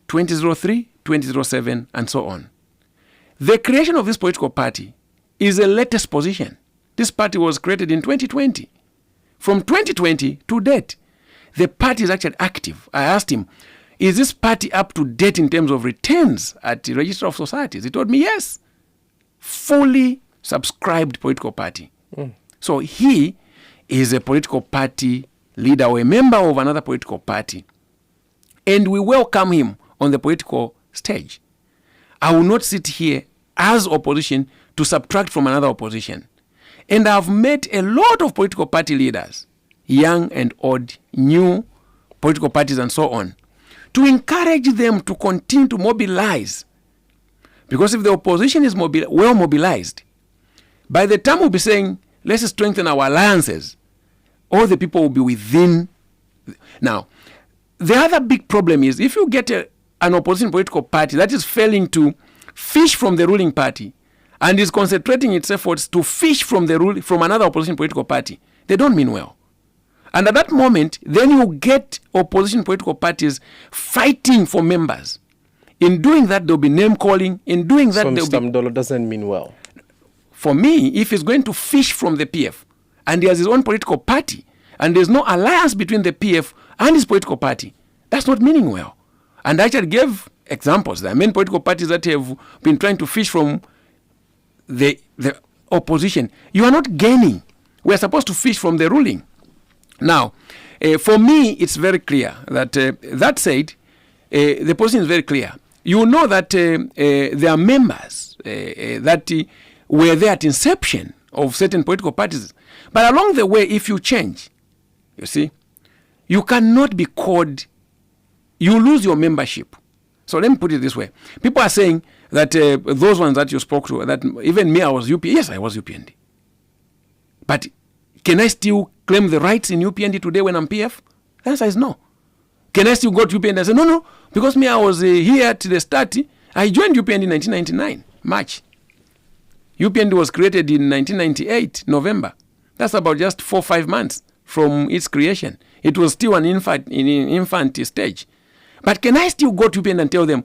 2003, 2007, and so on. The creation of this political party is a latest position. This party was created in 2020. From 2020 to date, the party is actually active. I asked him, is this party up to date in terms of returns at the Register of Societies? He told me, yes. Fully subscribed political party. So he is a political party leader or a member of another political party. And we welcome him on the political stage. I will not sit here as opposition to subtract from another opposition. And I've met a lot of political party leaders, young and old, new political parties and so on, to encourage them to continue to mobilize. Because if the opposition is well mobilized, By the time we'll be saying, let's strengthen our alliances, all the people will be within. Now, the other big problem is if you get an opposition political party that is failing to fish from the ruling party and is concentrating its efforts to fish from another opposition political party, they don't mean well. And at that moment, then you get opposition political parties fighting for members. In doing that, there'll be name calling. In doing that, Mr. Mdolo doesn't mean well. For me, if he's going to fish from the PF and he has his own political party and there's no alliance between the PF and his political party, that's not meaning well. And I actually gave examples. There are many political parties that have been trying to fish from the opposition. You are not gaining. We are supposed to fish from the ruling. Now, for me, it's very clear that, that said, the position is very clear. You know that there are members that were there at inception of certain political parties. But along the way, if you change, you see, you cannot be called, you lose your membership. So let me put it this way. People are saying that those ones that you spoke to, that even me, I was UPND. Yes, I was UPND. But can I still claim the rights in UPND today when I'm PF? The answer is no. Can I still go to UPND and say, no, because me, I was here at the start. I joined UPND in 1999, March. UPND was created in 1998, November. That's about just 4 or 5 months from its creation. It was still an infant stage. But can I still go to UPND and tell them,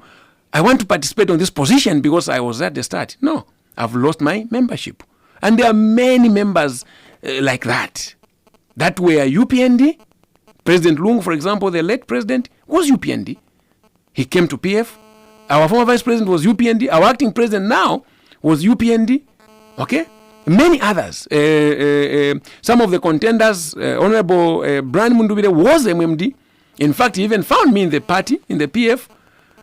I want to participate on this position because I was at the start? No, I've lost my membership. And there are many members like that were UPND. President Lungu, for example, the late president, was UPND. He came to PF. Our former vice president was UPND. Our acting president now was UPND. Okay? Many others. Some of the contenders, Honorable Brian Mundubire was MMD. In fact, he even found me in the party, in the PF,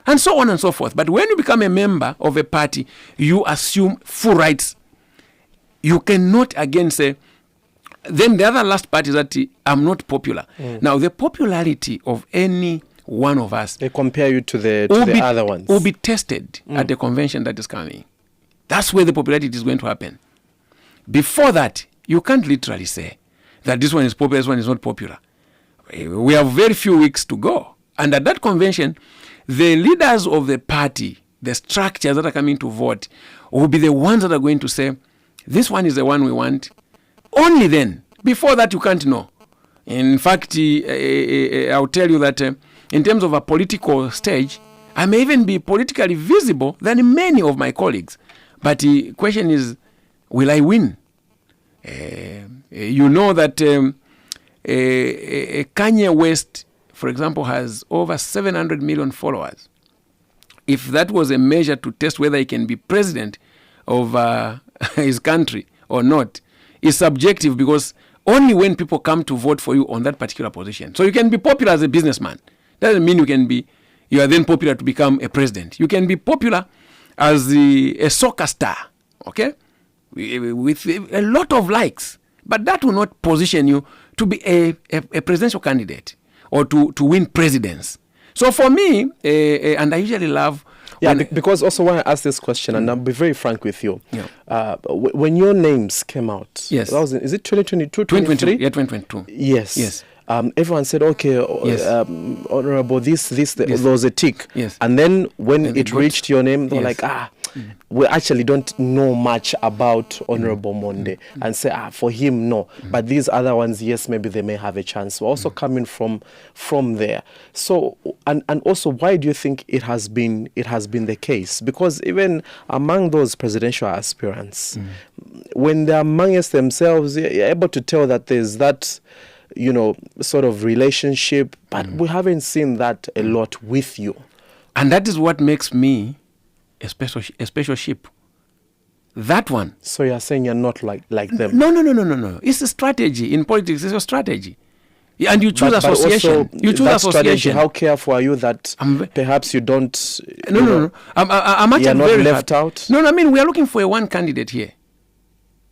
and so on and so forth. But when you become a member of a party, you assume full rights. You cannot again say, then the other last part is that I'm not popular. Now, the popularity of any one of us, they compare you to the other ones, will be tested at the convention that is coming. That's where the popularity is going to happen. Before that, you can't literally say that this one is popular, this one is not popular. We have very few weeks to go. And at that convention, the leaders of the party, the structures that are coming to vote, will be the ones that are going to say, this one is the one we want. Only then. Before that, you can't know. In fact, I'll tell you that in terms of a political stage, I may even be politically visible than many of my colleagues. But the question is, will I win? You know that Kanye West, for example, has over 700 million followers. If that was a measure to test whether he can be president of his country or not, is subjective, because only when people come to vote for you on that particular position. So you can be popular as a businessman. Doesn't mean you are then popular to become a president. You can be popular as a soccer star, okay, with a lot of likes. But that will not position you to be a presidential candidate or to win presidents. So for me, and I usually love... Yeah, because also when I ask this question, and I'll be very frank with you, when your names came out, yes, is it 2022, 2023? Yeah, 2022. Yes. Everyone said, okay, yes, Honorable, there was a tick. Yes. And then when it reached your name, they were like, we actually don't know much about Honorable Monde, and say, for him, no. But these other ones, yes, maybe they may have a chance. We're also coming from there. So, and also, why do you think it has been the case? Because even among those presidential aspirants, when they're amongst themselves, you're able to tell that there's that, sort of relationship, but we haven't seen that a lot with you. And that is what makes me a special ship. That one. So you're saying you're not like them? No. It's a strategy. In politics, it's a strategy. And you choose association. You choose association. Strategy, how careful are you that perhaps you don't... No. I'm actually you're not very left hard. out? No, we are looking for a one candidate here.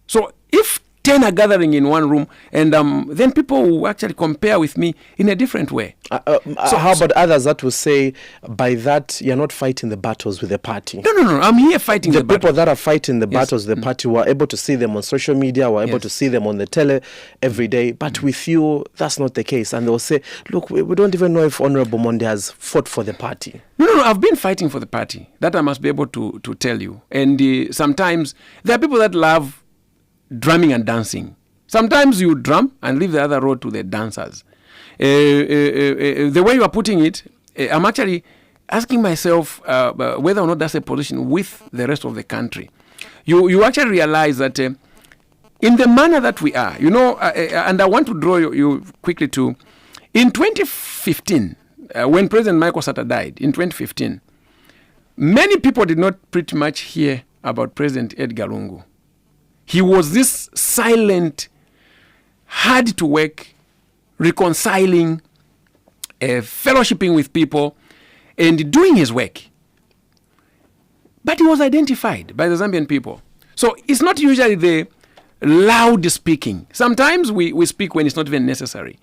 So if 10 are gathering in one room, and then people will actually compare with me in a different way. So how about others that will say, by that, you're not fighting the battles with the party? No. I'm here fighting the people battles. that are fighting the battles with the party were able to see them on social media, were able to see them on the tele every day. But with you, that's not the case. And they'll say, look, we don't even know if Honorable Monde has fought for the party. No, I've been fighting for the party. That I must be able to tell you. And sometimes there are people that love drumming and dancing. Sometimes you drum and leave the other road to the dancers. The way you are putting it, I'm actually asking myself whether or not that's a position with the rest of the country. You actually realize that in the manner that we are, and I want to draw you quickly to, in 2015, when President Michael Sata died, in 2015, many people did not pretty much hear about President Edgar Lungu. He was this silent, hard to work, reconciling, fellowshipping with people, and doing his work. But he was identified by the Zambian people. So it's not usually the loud speaking. Sometimes we speak when it's not even necessary.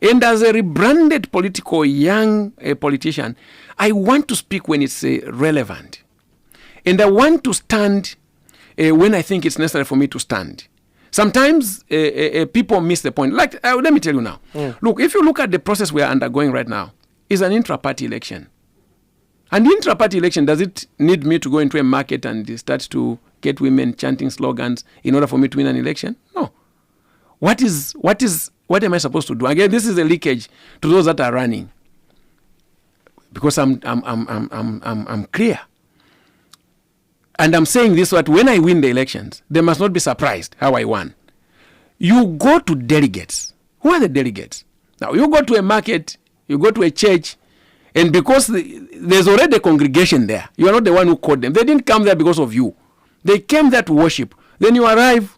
And as a rebranded young politician, I want to speak when it's relevant. And I want to stand when I think it's necessary for me to stand. Sometimes people miss the point. Like, let me tell you now. Look, if you look at the process we are undergoing right now, it's an intra-party election. And the intra-party election, does it need me to go into a market and start to get women chanting slogans in order for me to win an election? No. What am I supposed to do? Again, this is a leakage to those that are running. Because I'm clear. And I'm saying this, that when I win the elections, they must not be surprised how I won. You go to delegates. Who are the delegates? Now, you go to a market, you go to a church, and because there's already a congregation there, you are not the one who called them. They didn't come there because of you. They came there to worship. Then you arrive,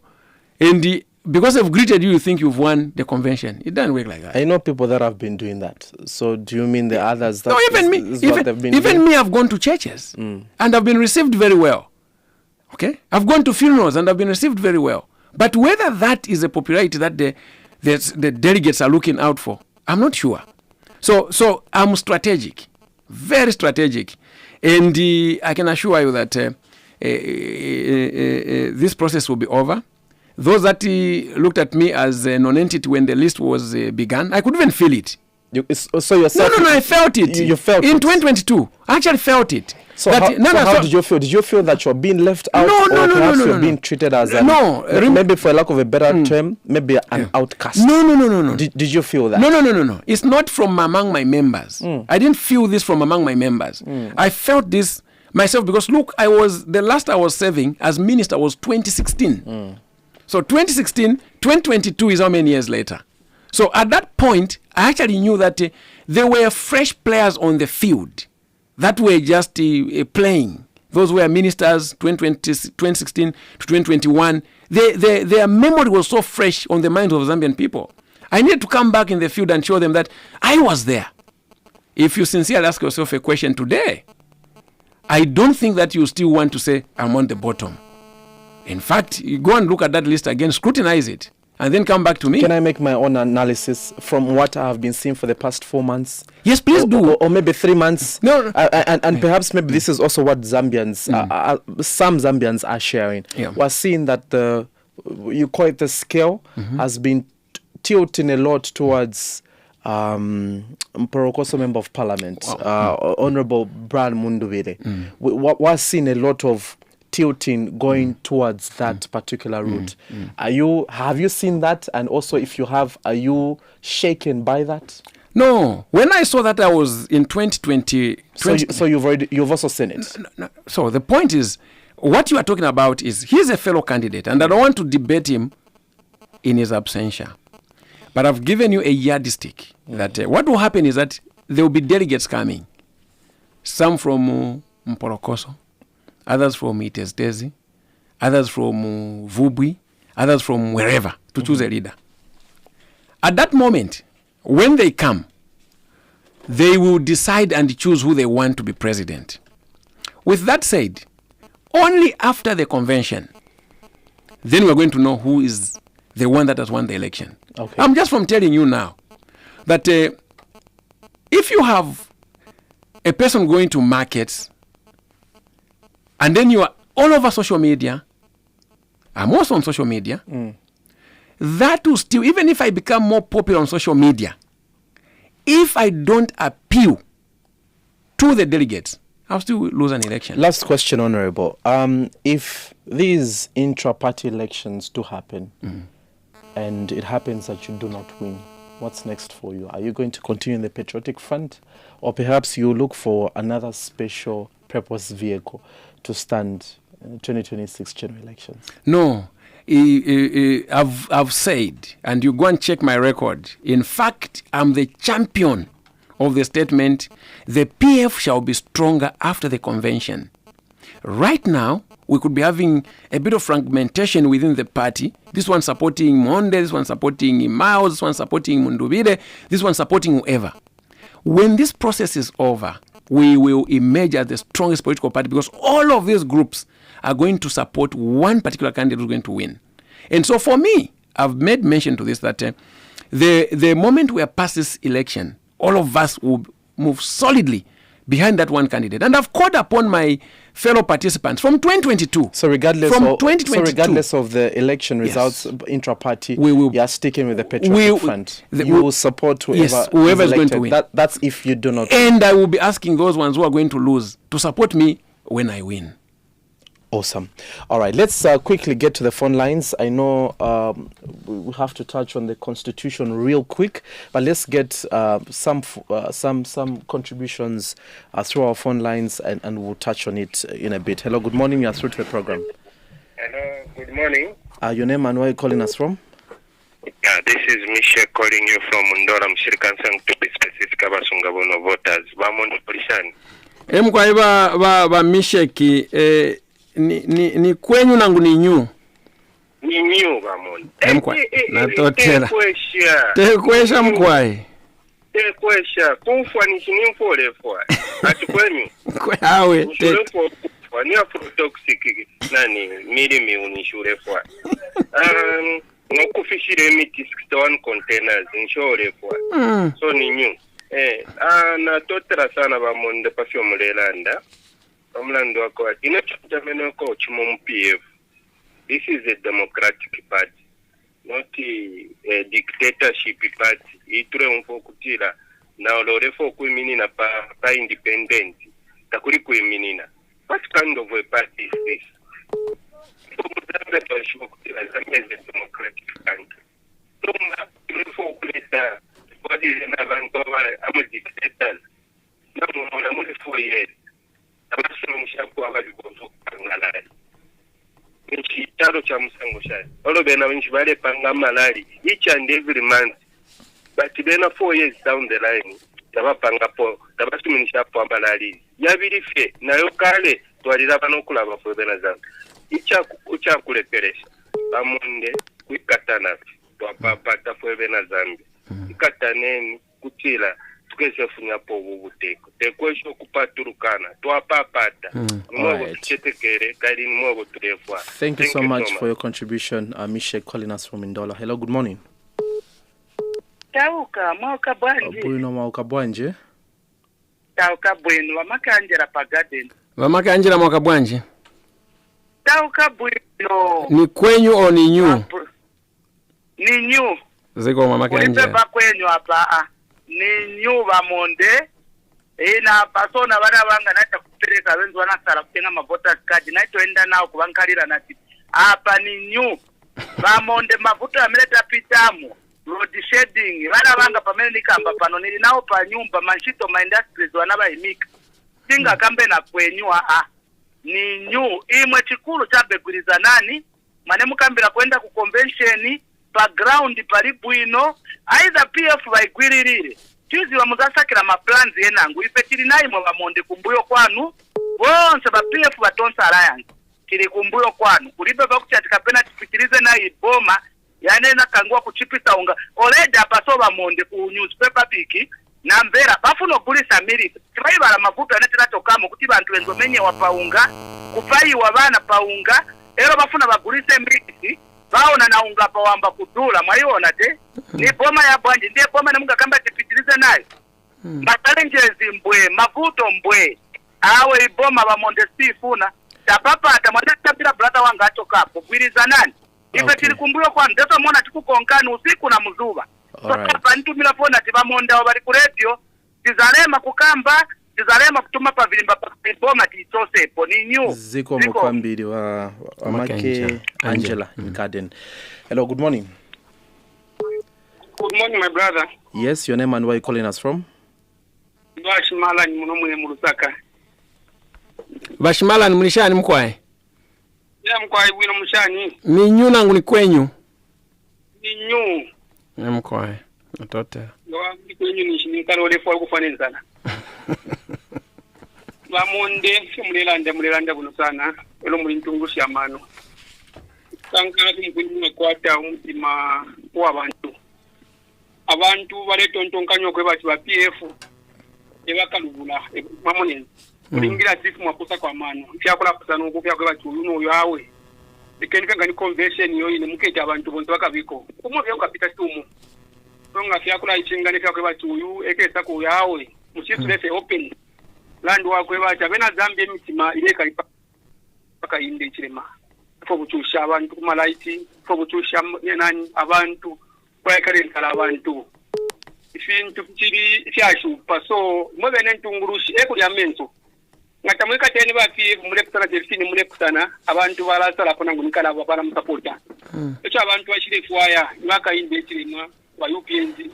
and because they've greeted you, you think you've won the convention. It doesn't work like that. I know people that have been doing that. So do you mean the others that even me, I've gone to churches and I've been received very well. Okay? I've gone to funerals and I've been received very well. But whether that is a popularity that the delegates are looking out for, I'm not sure. So I'm strategic, very strategic. And I can assure you that this process will be over. Those that looked at me as a non-entity when the list was begun, I could even feel it. So yourself? No, I felt it. You felt in it? 2022. I actually felt it. So how did you feel? Did you feel that you're being left out? No, you're being treated as maybe for lack of a better term, maybe an outcast? No. Did you feel that? No. It's not from among my members. I didn't feel this from among my members. I felt this myself because, look, the last I was serving as minister was 2016. So 2016, 2022 is how many years later? So at that point, I actually knew that there were fresh players on the field that were just playing. Those were ministers, 2016 to 2021. Their memory was so fresh on the minds of Zambian people. I needed to come back in the field and show them that I was there. If you sincerely ask yourself a question today, I don't think that you still want to say, I'm on the bottom. In fact, you go and look at that list again, scrutinize it, and then come back to me. Can I make my own analysis from what I have been seeing for the past 4 months? Yes, please do. Or maybe 3 months. No. And perhaps maybe this is also what Zambians, some Zambians are sharing. Yeah. We're seeing that you call it the scale, has been tilting a lot towards Mporokoso Member of Parliament, Honorable Brian Mundubire. We're seeing a lot of tilting going towards that particular route. Have you seen that? And also, if you have, are you shaken by that? No. When I saw that, I was in 2020. So you've also seen it. No. So the point is, what you are talking about is he's a fellow candidate, and I don't want to debate him in his absentia. But I've given you a yardstick that what will happen is that there will be delegates coming, some from Mporokoso, others from Itezhi-Tezhi, others from Vubwi, others from wherever, to choose a leader. At that moment, when they come, they will decide and choose who they want to be president. With that said, only after the convention, then we're going to know who is the one that has won the election. Okay. I'm just from telling you now that if you have a person going to markets and then you are all over social media, I'm also on social media, that will still, even if I become more popular on social media, if I don't appeal to the delegates, I'll still lose an election. Last question, Honorable. If these intra-party elections do happen, and it happens that you do not win, what's next for you? Are you going to continue in the Patriotic Front, or perhaps you look for another special purpose vehicle to stand in the 2026 general elections? No. I've said, and you go and check my record. In fact, I'm the champion of the statement, the PF shall be stronger after the convention. Right now, we could be having a bit of fragmentation within the party. This one supporting Monde, this one supporting Miles, this one supporting Mundubile, this one supporting whoever. When this process is over, we will emerge as the strongest political party because all of these groups are going to support one particular candidate who's going to win. And so for me, I've made mention to this that the moment we are past this election, all of us will move solidly behind that one candidate. And I've called upon my fellow participants from 2022. So regardless of the election results, intra-party, you are sticking with the Patriotic Front. You will support whoever is going to win. That's if you do not win. And I will be asking those ones who are going to lose to support me when I win. Awesome. All right, let's quickly get to the phone lines. I know we have to touch on the Constitution real quick, but let's get some contributions through our phone lines, and we'll touch on it in a bit. Hello, good morning. You're through to the program. Hello, good morning. Your name and where are you calling us from? This is Michelle calling you from Mundora. Mshirikansan to be specific about Sungabono voters. Bamondo Polishani. Ba Misheki ni kwenyu nangu ni nyu. Ni nyu Bamondo. Natotela. Tekwesha mkwai. Tekwesha. Kufwa ni shinimfole fwa. Ati kwenyu. Kwehawe. Fwa ni afrotoxic nani milimi unishure fwa. Ngokufishire emiti 61 containers nshore fwa. So ni nyu. Natotela sana Bamondo pasio mulelanda. Omlando wako inachotameno ko chimo PF. This is a democratic party, not a dictatorship party. Iture mfokutira na olorefo kuiminina pa independent. Takuri kuiminina. What kind of a party is this? Zambia is a democratic country. What is an I'm a dictator. I'm 4 years. Each and every month, but then 4 years down the line, Tabapangapo, Tabasuminishapo Malari, Yabirife, Nayokale, Tuarizabanokulava for Benazan. Ucha Kuleperes, Bamunde, Wikatana, Tuapata for Benazambi, Katanen, Kutila. Thank you so much for your contribution, Misha calling us from Indola. Hello, good morning. Tauka mwaka bwanje. Buino mwaka bwanje. Tauka bwino wamakanjira pa garden. Wamakanjira mwaka bwanje. Tauka bwino. Ni kwenyu o ni nyu? Ni nyu. Ziko wamakanjira. Ulipepa kwenyu hapa. Ni nyu Bamonde. Na pasona bana banga naita kupeleka wenzi wanasala kutenga mavota card naitoenda nao kubankalira nati hapa ni nyu Bamonde mavuto ameleta pitamu road shedding bana banga pamene nikamba pano nili nao pa nyumba manchito ma industries wanabayimika singa kambe na kwenyu ni nyu imwe chikulu chabeguriza nani mane mukambira kwenda ku convention pa ground pali bwino either PF baigwiririre chizi wa muzasakira ma plans yenangu ifetiri nayi mwa Bamonde kumbuyo kwanu bonse ba PF batonsa alliance kiri kumbuyo kwanu kulibe bakuchatika penalty pikirize nayi boma yanena kangwa kuchipisa unga already apaso Bamonde ku newspaper piki na mbera bafuno gulisa miri tibaibala mavuto anetera tokamo kuti bantu benzo menye wa paunga kupai wa bana paunga ero bafuna bagulise miri baona na ungapa wamba kudula mwaiona te ni boma ya bwanji ndiye boma na munga kamba tipitilize nayo Challenges mbwe mavuto mbwe awe iboma bamonde sifuna tapapata mwana bila brother wanga atoka kugwiriza nani ife tilikumbuyo kwa ndeto mona tikukonkani usiku na mzuba sasa nitumira fona tibamonda bali ku radio tizalema kukamba tizalema kutuma pa vilimba pa iboma titosepo ni new ziko mkwambiri wa make Angela in Garden. Hello, good morning. Good morning, my brother. Yes, your name and where you calling us from? Bashimala ni munomwe mu Lusaka. Bashimala ni mulishani mkwae? Ya mkwae bwino mushani. Ni nyu nangu ni kwenyu? Ni nyu. Ni mkwae. Natote. Ndoa ni kwenyu ni shinikalo lefu wa kufaneni sana. Bamonde mulelanda buno sana. Elo mulintungusha amano. Sankala tumukwenyu kwata umutima w'abantu. Abantu baletontonkanywa kwe bati ba PF ebakalubula mamonene kulingira sifu mwakusa kwa mano fyakola kusana okupya kwe bati uno yawe ikenika ngani convention yo ine muketa abantu bonse bakabiko kumwe byo kapita stumu songa fyakola ichingane fya kwe bati uyu ekesa ko yawe mushitu lefe open land wa kwe bati abena Zambia emitima ile kalipa paka inde chirema fo butusha abantu kumalaiti fo butusha nani abantu kwa kare kala abantu ifintu kiri fyashupa so mwebene ntungurushi ekuli amenso ngatamweka teni bati mule kusana jefini mule kusana abantu balasala kona ngunikala bapana musapota echo abantu bashire fwaya nwaka inde chirema wa UPNG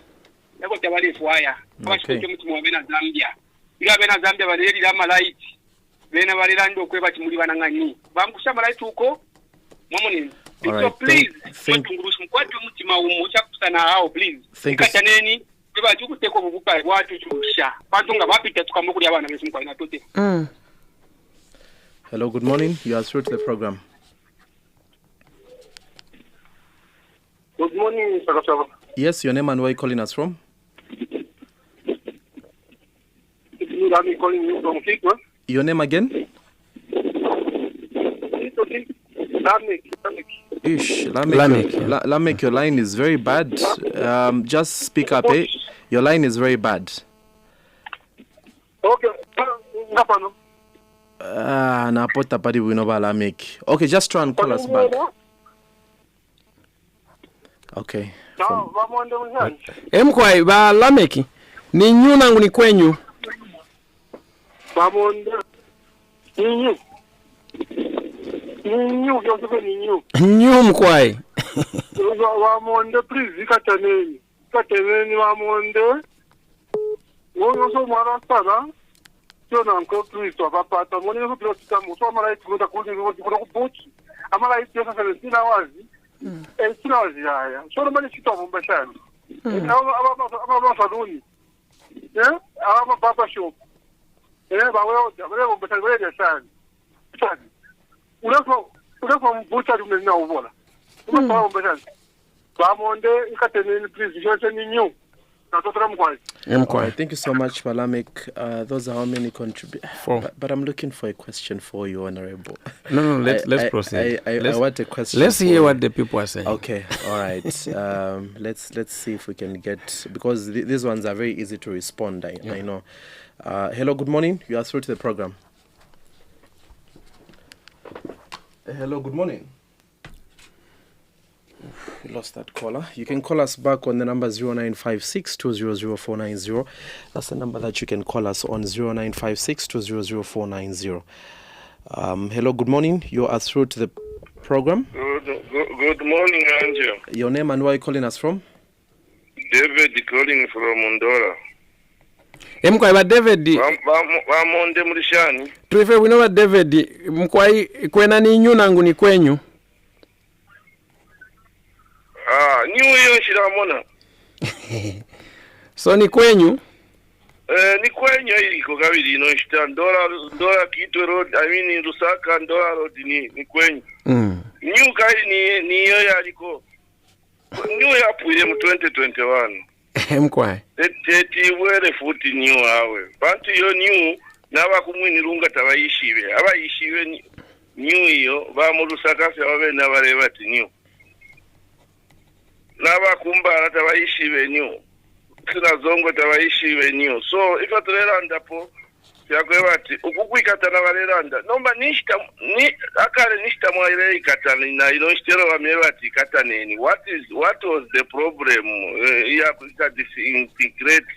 nako tabale fwaya abashike mutima wabena Zambia ila bena Zambia baleri la malaiti bena balera ndo kwe bati muli banangani bangusha malaiti uko mwamoneni. So please ntungurushi mkwatu mutima umucha kusana hao please kataneni biba chukuteko bubupa watu chusha bantunga bapita tukamukuli abana besu mkwai natote. Hello, good morning. You are through to the program. Good morning, Mr. Kasaba. Yes, your name and where you calling us from? I'm calling you from Kitwa. Your name again? Lamek, your line is very bad. Just speak up, eh? Your line is very bad. Okay. Napota padi winoba Lamek. Okay, just try and call us back. Okay. Mkwai ba Lameki. Ni nyu nangu ni kwenyu. Bamonde. Ni nyu mkwai. Wamonde please kataneni wamonde wono so mara sana tona nko Kristo papata moni no plotita muso mara ikunda kudi kuna kubuchi amara itesa 17 hours sina wazi haya so mali sito mbashani aba saluni aba papa shop bawe mbashani wewe sana Ulepo mbucha lumena uvola. Ulepo mbashani. Bamonde ikateneni please shoshe ni new. Natotra mkwai. Thank you so much, Balamek. Those are how many contribute. But I'm looking for a question for you, Honorable. No, let's proceed. I want a question. Let's hear what the people are saying. Okay, all right. Let's see if we can get, because these ones are very easy to respond. I know. Hello, good morning. You are through to the program. Hello, good morning. We lost that caller. You can call us back on the number 0956-200-490. That's the number that you can call us on, 0956-200-490. Hello, good morning. You are through to the program. Good morning, Angel. Your name and where are you calling us from? David calling from Mondora. Mkwai ba David. Wamonde mulishani. Tuife wino wa David. Mkwai kwena ni nyu nangu ni kwenyu. Nyu hiyo shiramona. So ni kwenyu? Ni kwenyu iliko kabiri no shita Ndora Kitwe Road, Lusaka Ndora Road ni kwenyu. Nyu kai ni hiyo yaliko. Nyu yapwile mu 2021. Mkwai. Teti wele futi nyu hawe. Bantu yo nyu naba kumwinirunga tabayishibe. Abayishibe nyu iyo ba mu Lusaka se babe nabareba ati nyu. n'abakumbala tabayishi benyu sinazongo tabayishi benyu so ifa tulelanda po yakwe bati ukukwikatana balelanda nomba akale nishita mwaile ikatana na ilonshitero bamye bati ikataneni what was the problem ya kuita disintegrate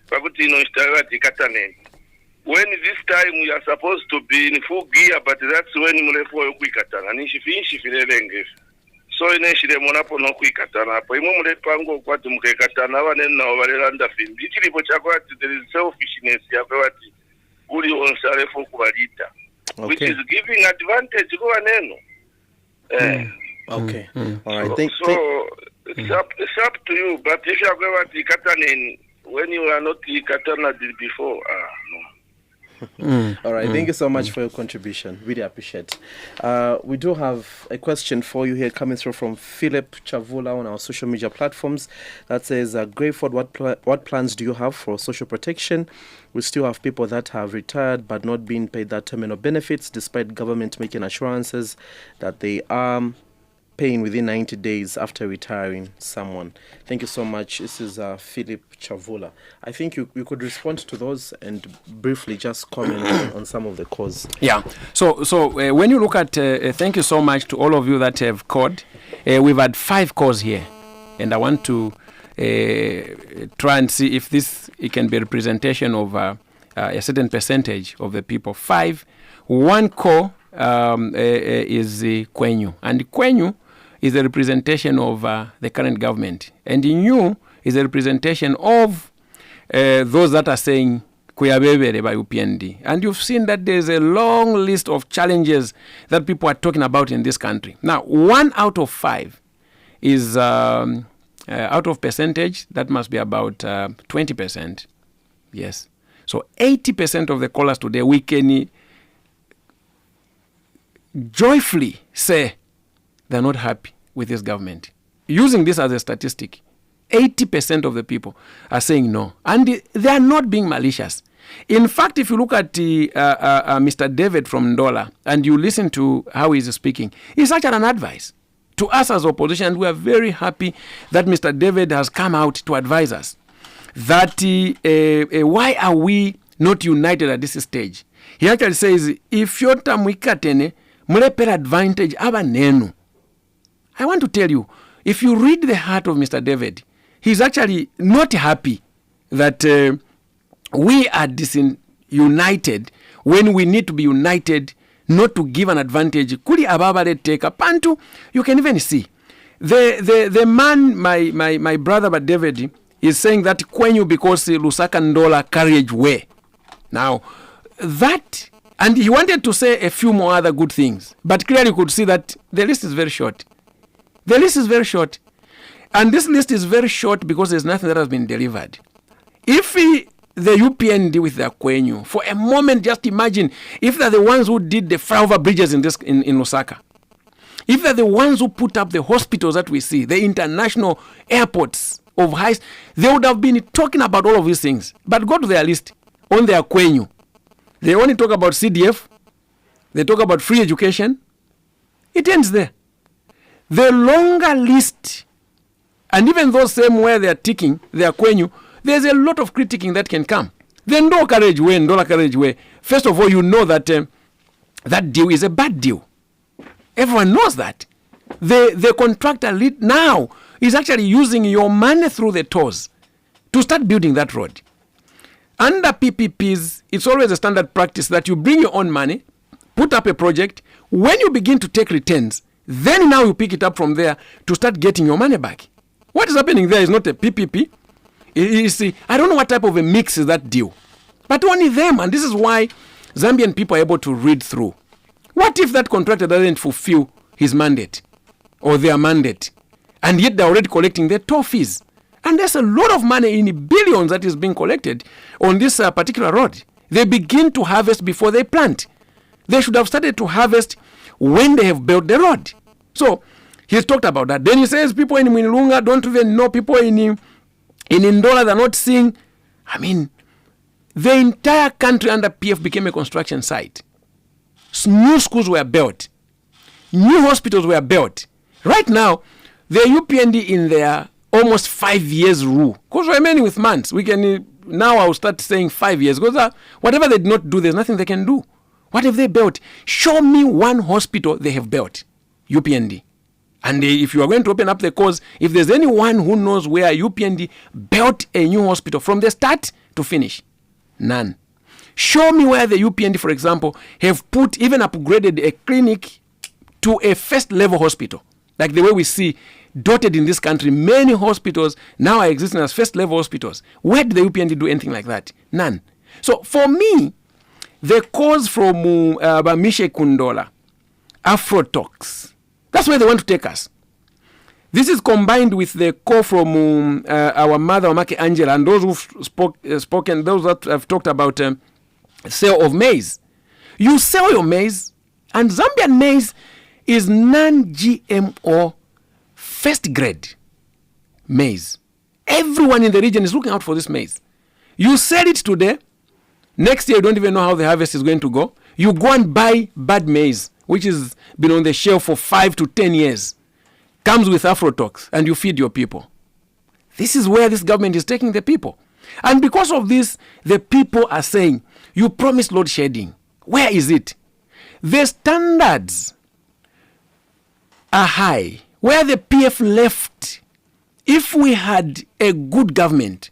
bakuti ilonshitero bati ikataneni when this time we are supposed to be in full gear but that's when mulefo yokwikatana nishifilelenge so ineshile monapo no kwikatana hapo imwe mulepango kwati mukekatana abanene nabo balelanda fimbi ikilipo chako ati there is selfishness yakwe bati uli onsalefu kubalita which is giving advantage kwa neno okay all right so it's up to you but if you are going to katana when you are not katana before no. All right, thank you so much for your contribution. Really appreciate. We do have a question for you here coming through from Philip Chavula on our social media platforms. That says, Greyford, what plans do you have for social protection? We still have people that have retired but not being paid their terminal benefits despite government making assurances that they are paying within 90 days after retiring someone. Thank you so much. This is Philip Chavula. I think you could respond to those and briefly just comment on some of the cause. Yeah. So when you look at, thank you so much to all of you that have called. We've had 5 calls here, and I want to try and see if it can be a representation of a certain percentage of the people. 5. One call is Kwenyu, and Kwenyu is a representation of the current government, and New is a representation of those that are saying Kuyabebere by UPND. And you've seen that there's a long list of challenges that people are talking about in this country. Now, 1 out of 5 is out of percentage, that must be about 20%. Yes. So 80% of the callers today, we can joyfully say they're not happy with this government. Using this as a statistic, 80% of the people are saying no. And they are not being malicious. In fact, if you look at Mr. David from Ndola and you listen to how he's speaking, he's actually an advice to us as opposition. And we are very happy that Mr. David has come out to advise us that why are we not united at this stage? He actually says, if you're tamwikatene, mulepera advantage aba nenu. I want to tell you, if you read the heart of Mr. David, he's actually not happy that we are disunited when we need to be united, not to give an advantage. Kuli ababale teka pantu, you can even see. The man, my brother but David, is saying that Kwenyu because Lusaka Ndola carriage way. Now, that, and he wanted to say a few more other good things, but clearly you could see that the list is very short. The list is very short. And this list is very short because there's nothing that has been delivered. If the UPND with their Kwenyu, for a moment, just imagine if they're the ones who did the flyover bridges in Lusaka. If they're the ones who put up the hospitals that we see, the international airports of highs, they would have been talking about all of these things. But go to their list on their Kwenyu. They only talk about CDF. They talk about free education. It ends there. The longer list, and even those same where they are ticking, they are Kwenyu, there's a lot of critiquing that can come. The Ndola carriage way. First of all, you know that that deal is a bad deal. Everyone knows that. The contractor now is actually using your money through the toes to start building that road. Under PPPs, it's always a standard practice that you bring your own money, put up a project. When you begin to take returns, then now you pick it up from there to start getting your money back. What is happening there is not a PPP. I don't know what type of a mix is that deal. But only them, and this is why Zambian people are able to read through. What if that contractor doesn't fulfill his mandate or their mandate, and yet they're already collecting their toll fees? And there's a lot of money in billions that is being collected on this particular road. They begin to harvest before they plant. They should have started to harvest when they have built the road. So he's talked about that. Then he says people in Mwinilunga don't even know, people in Ndola, they're not seeing. I mean, the entire country under PF became a construction site. New schools were built. New hospitals were built. Right now, the UPND in their almost 5 years rule, because we're remaining with months, we can now I'll start saying 5 years, because whatever they did not do, there's nothing they can do. What have they built? Show me one hospital they have built, UPND. And if you are going to open up the cause, if there's anyone who knows where UPND built a new hospital from the start to finish, none. Show me where the UPND, for example, have even upgraded a clinic to a first level hospital, like the way we see dotted in this country. Many hospitals now are existing as first level hospitals. Where did the UPND do anything like that? None. So for me, the cause from Bamishe Kundola, Afrotalks, that's where they want to take us. This is combined with the call from our mother, Omake Angela, and those who've spoken, those that have talked about sale of maize. You sell your maize, and Zambian maize is non-GMO first grade maize. Everyone in the region is looking out for this maize. You sell it today, next year you don't even know how the harvest is going to go. You go and buy bad maize, which has been on the shelf for 5 to 10 years, comes with Afrotalks, and you feed your people. This is where this government is taking the people. And because of this, the people are saying, you promised load shedding. Where is it? The standards are high. Where the PF left, if we had a good government,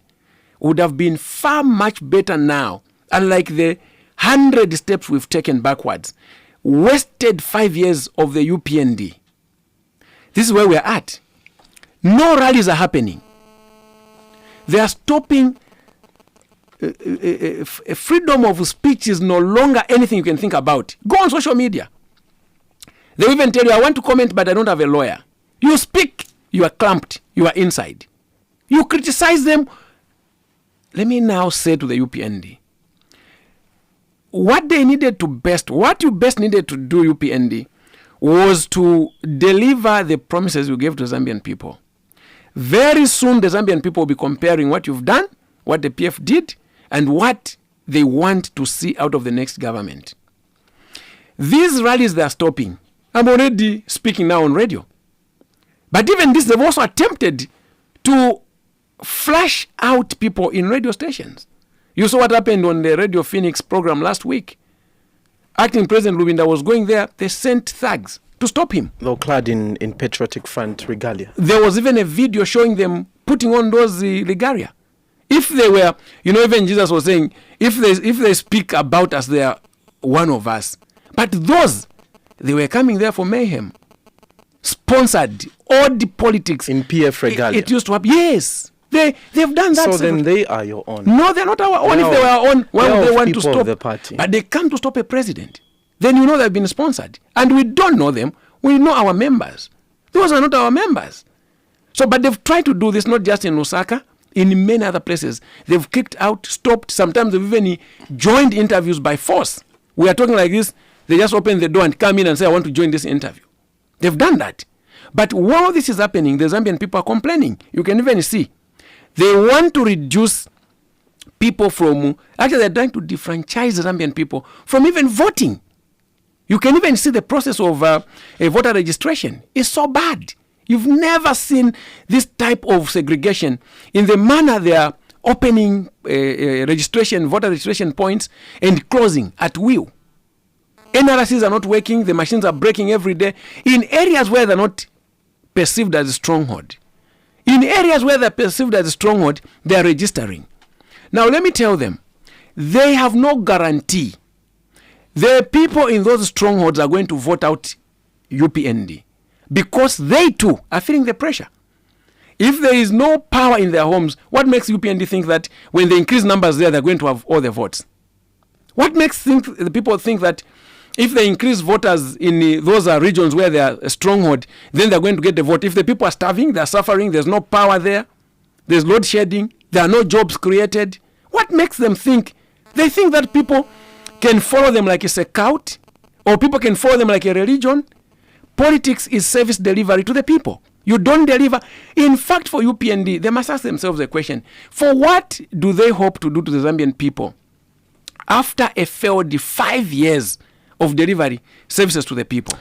would have been far much better now. Unlike the 100 steps we've taken backwards. Wasted 5 years of the UPND. This is where we're at. No rallies are happening. They are stopping. Freedom of speech is no longer anything you can think about. Go on social media. They will even tell you, I want to comment, but I don't have a lawyer. You speak, you are clamped, you are inside. You criticize them. Let me now say to the UPND, what you best needed to do, UPND, was to deliver the promises you gave to the Zambian people. Very soon, the Zambian people will be comparing what you've done, what the PF did, and what they want to see out of the next government. These rallies they are stopping. I'm already speaking now on radio. But even this, they've also attempted to flash out people in radio stations. You saw what happened on the Radio Phoenix program last week. Acting President Lubinda was going there. They sent thugs to stop him. They were clad in Patriotic Front regalia. There was even a video showing them putting on those regalia. If they were, even Jesus was saying, if they speak about us, they are one of us. But those, they were coming there for mayhem. Sponsored, all the politics. In PF regalia. It used to happen. Yes. They've done that. So then they are your own. No, they're not our own. If they were our own, why would they want to stop the party? But they come to stop a president. Then you know they've been sponsored. And we don't know them. We know our members. Those are not our members. So, but they've tried to do this not just in Lusaka, in many other places. They've kicked out, stopped. Sometimes they've even joined interviews by force. We are talking like this. They just open the door and come in and say, I want to join this interview. They've done that. But while this is happening, the Zambian people are complaining. You can even see. They want to reduce people from, actually they're trying to defranchise the Zambian people from even voting. You can even see the process of a voter registration. It's so bad. You've never seen this type of segregation in the manner they are opening voter registration points and closing at will. NRCs are not working. The machines are breaking every day in areas where they're not perceived as a stronghold. In areas where they're perceived as a stronghold, they are registering. Now, let me tell them, they have no guarantee. The people in those strongholds are going to vote out UPND because they too are feeling the pressure. If there is no power in their homes, what makes UPND think that when they increase numbers there, they're going to have all the votes? What makes the people think that if they increase voters in those regions where they are a stronghold, then they're going to get the vote? If the people are starving, they're suffering, there's no power there, there's load shedding, there are no jobs created, what makes them think? They think that people can follow them like it's a cult, or people can follow them like a religion. Politics is service delivery to the people. You don't deliver. In fact, for UPND, they must ask themselves a question. For what do they hope to do to the Zambian people after a failed 5 years of delivery services to the people.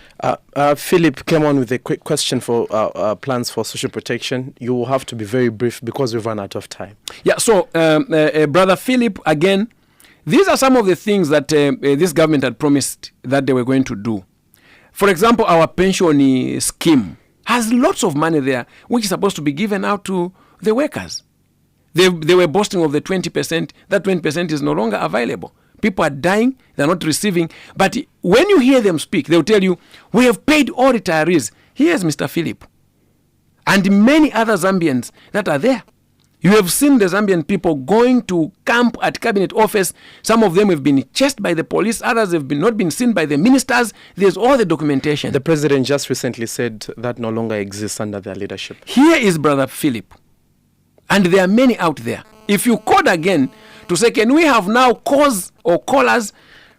Philip came on with a quick question for plans for social protection. You will have to be very brief because we've run out of time. Yeah, so Brother Philip, again, these are some of the things that this government had promised that they were going to do. For example, our pension scheme has lots of money there, which is supposed to be given out to the workers. They were boasting of the 20%. That 20% is no longer available. People are dying, they're not receiving. But when you hear them speak, they'll tell you, we have paid all retirees. Here's Mr. Philip. And many other Zambians that are there. You have seen the Zambian people going to camp at cabinet office. Some of them have been chased by the police. Others have not been seen by the ministers. There's all the documentation. The president just recently said that no longer exists under their leadership. Here is Brother Philip. And there are many out there. If you called again to say, can we have now calls or callers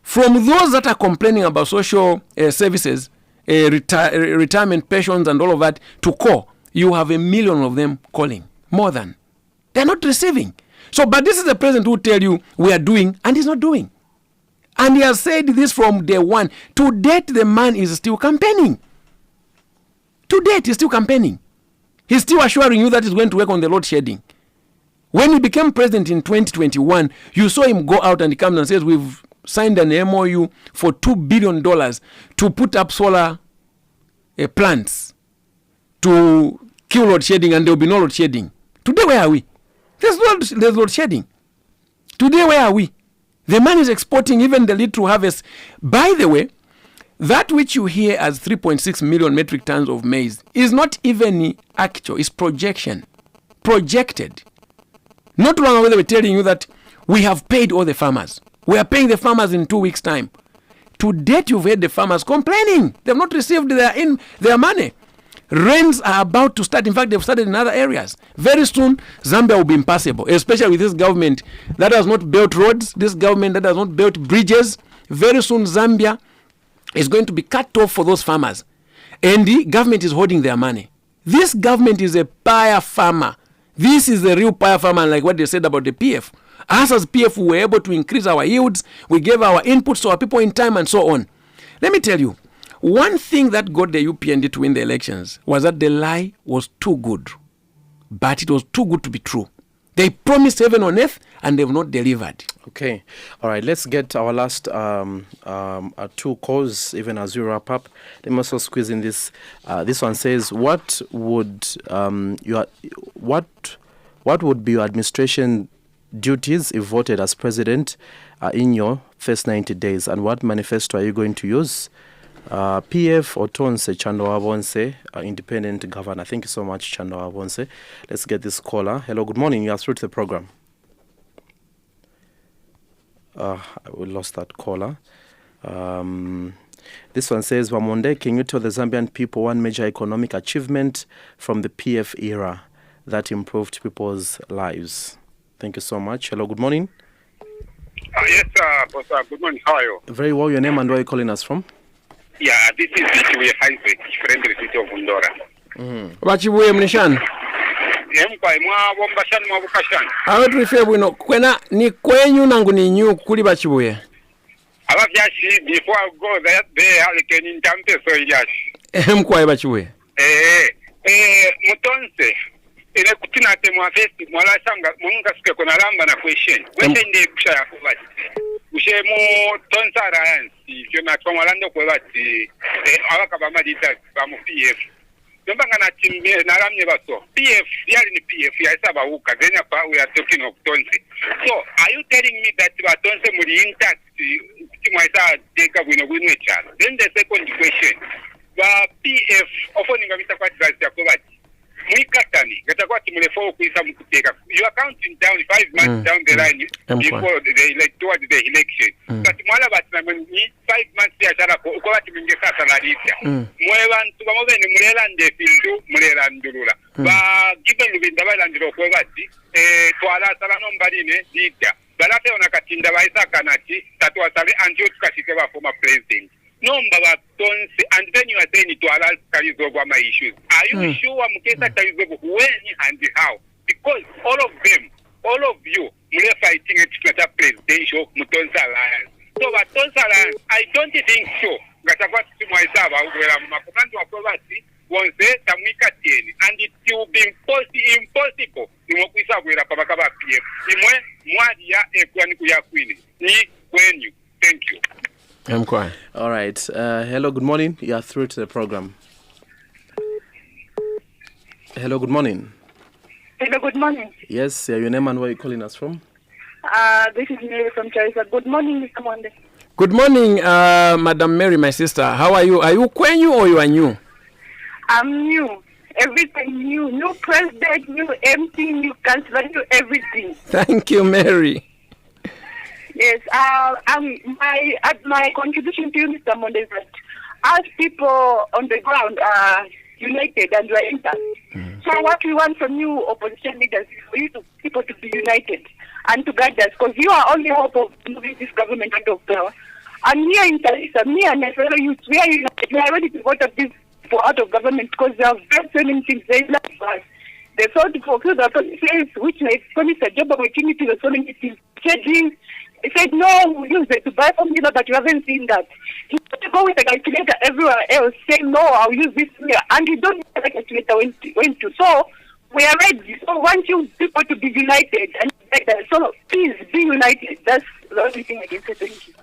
from those that are complaining about social services, retirement pensions and all of that, to call, you have 1 million of them calling. More than. They're not receiving. So, but this is the president who tell you we are doing, and he's not doing. And he has said this from day one. To date, the man is still campaigning. To date, he's still campaigning. He's still assuring you that he's going to work on the load shedding. When he became president in 2021, you saw him go out and he comes and says, we've signed an MOU for $2 billion to put up solar plants to kill load shedding, and there will be no load shedding. Today, where are we? There's load shedding. Today, where are we? The man is exporting even the little harvest. By the way, that which you hear as 3.6 million metric tons of maize is not even actual, it's projection. Projected. Not long ago they were telling you that we have paid all the farmers. We are paying the farmers in 2 weeks' time. To date, you've heard the farmers complaining. They've not received their money. Rains are about to start. In fact, they've started in other areas. Very soon, Zambia will be impassable, especially with this government that has not built roads, this government that has not built bridges. Very soon, Zambia is going to be cut off for those farmers. And the government is holding their money. This government is a pie farmer. This is the real pie farmer, like what they said about the PF. Us as PF, we were able to increase our yields. We gave our inputs to our people in time and so on. Let me tell you, one thing that got the UPND to win the elections was that the lie was too good. But it was too good to be true. They promised heaven on earth and they've not delivered. Okay. All right. Let's get our last 2 calls even as we wrap up. Let me also squeeze in this. This one says, what would be your administration duties if voted as president in your first 90 days? And what manifesto are you going to use? PF Otonse Chandawabonse, independent governor. Thank you so much, Chandawabonse. Let's get this caller. Hello, good morning. You are through to the program. We lost that caller. This one says, Vamonde, can you tell the Zambian people one major economic achievement from the PF era that improved people's lives? Thank you so much. Hello, good morning. Yes, sir. Good morning. How are you? Very well. Your name and where are you calling us from? Yeah, this is Chibuye Isaac, friendly city of Undora. Bachibuye mnishan. Awe tulife bwino kwena ni kwenyu nangu ni nyu kuli Bachibuye. Abavyashi before I go there can in tampe so yashi. Mkwaye Bachibuye. Mutonse ine kutina te mwafesti mwala sanga munga suke kona lamba na question. Wende ndi kusha ya kubati. Ushe mu tonsa rayansi fyona kwa mwalando kwa bati awaka bamadita bamu PF. Nombanga na timbe na ramne baso. PF yali ni PF ya isaba uka zenya pa we are talking of tonse. So are you telling me that batonse muri intact timwa isa teka bwino bwino chano? Then the second question. Ba PF ofoni ngamita kwa tizazi ya kubati. Mwikatani gatakuwa timulefo kuisa mkuteka. You are counting down 5 months down the line before towards the election. But mwala batina ni 5 months ya shara kwa wati mingesa salarisia. Mwewa ntuba mwebe ni mwela nde findu mwela ndurula. Ba given lubinda wala ndiro kwa wati tuwala salano mbarine dita. Balate onakatinda waisa kanati tatuwa sale anjio tukashikewa former president. Number of tons, and then you are saying it to allow carries over my issues. Are you sure Mukesa carries over when and how? Because all of them, all of you, we're fighting at presidential Mutonsa alliance. So batonsala, I don't think so. Ngatakuwa simwaizaba ubwera makomando wakwabati wonze tamwika tieni. And it will be impossible. Nimwokwisa bwera pabaka ba PM. Imwe mwadi ya ekwaniku ya kwini. Ni kwenyu. Thank you. I'm quiet. All right. Hello, good morning. You are through to the program. Hello, good morning. Hello, good morning. Yes, your name and where are you calling us from? This is Mary from Charissa. Good morning, Mr. Monde. Good morning, Madam Mary, my sister. How are you? Are you Kwenyu or you are new? I'm new. Everything new. New president, new MC, new councillor, new everything. Thank you, Mary. Yes, my contribution to you, Mr. Monde, is that as people on the ground are united and we are intact. So what we want from you, opposition leaders, is for you people to be united and to guide us, because you are only hope of moving this government out of power. And here in Charissa, me and my fellow youth, we are united. We are ready to vote of this for out of government because they have very so many things they like for us. They thought to fulfill the policies, which may promise a job opportunity, the so many things. He said, no, we'll use it to buy formula, but you haven't seen that. You have to go with a calculator everywhere else, say, no, I'll use this here. And you don't know the calculator when to. So, we are ready. So, we want you people to be united. And so, please, be united. That's the only thing I can say. Thank you.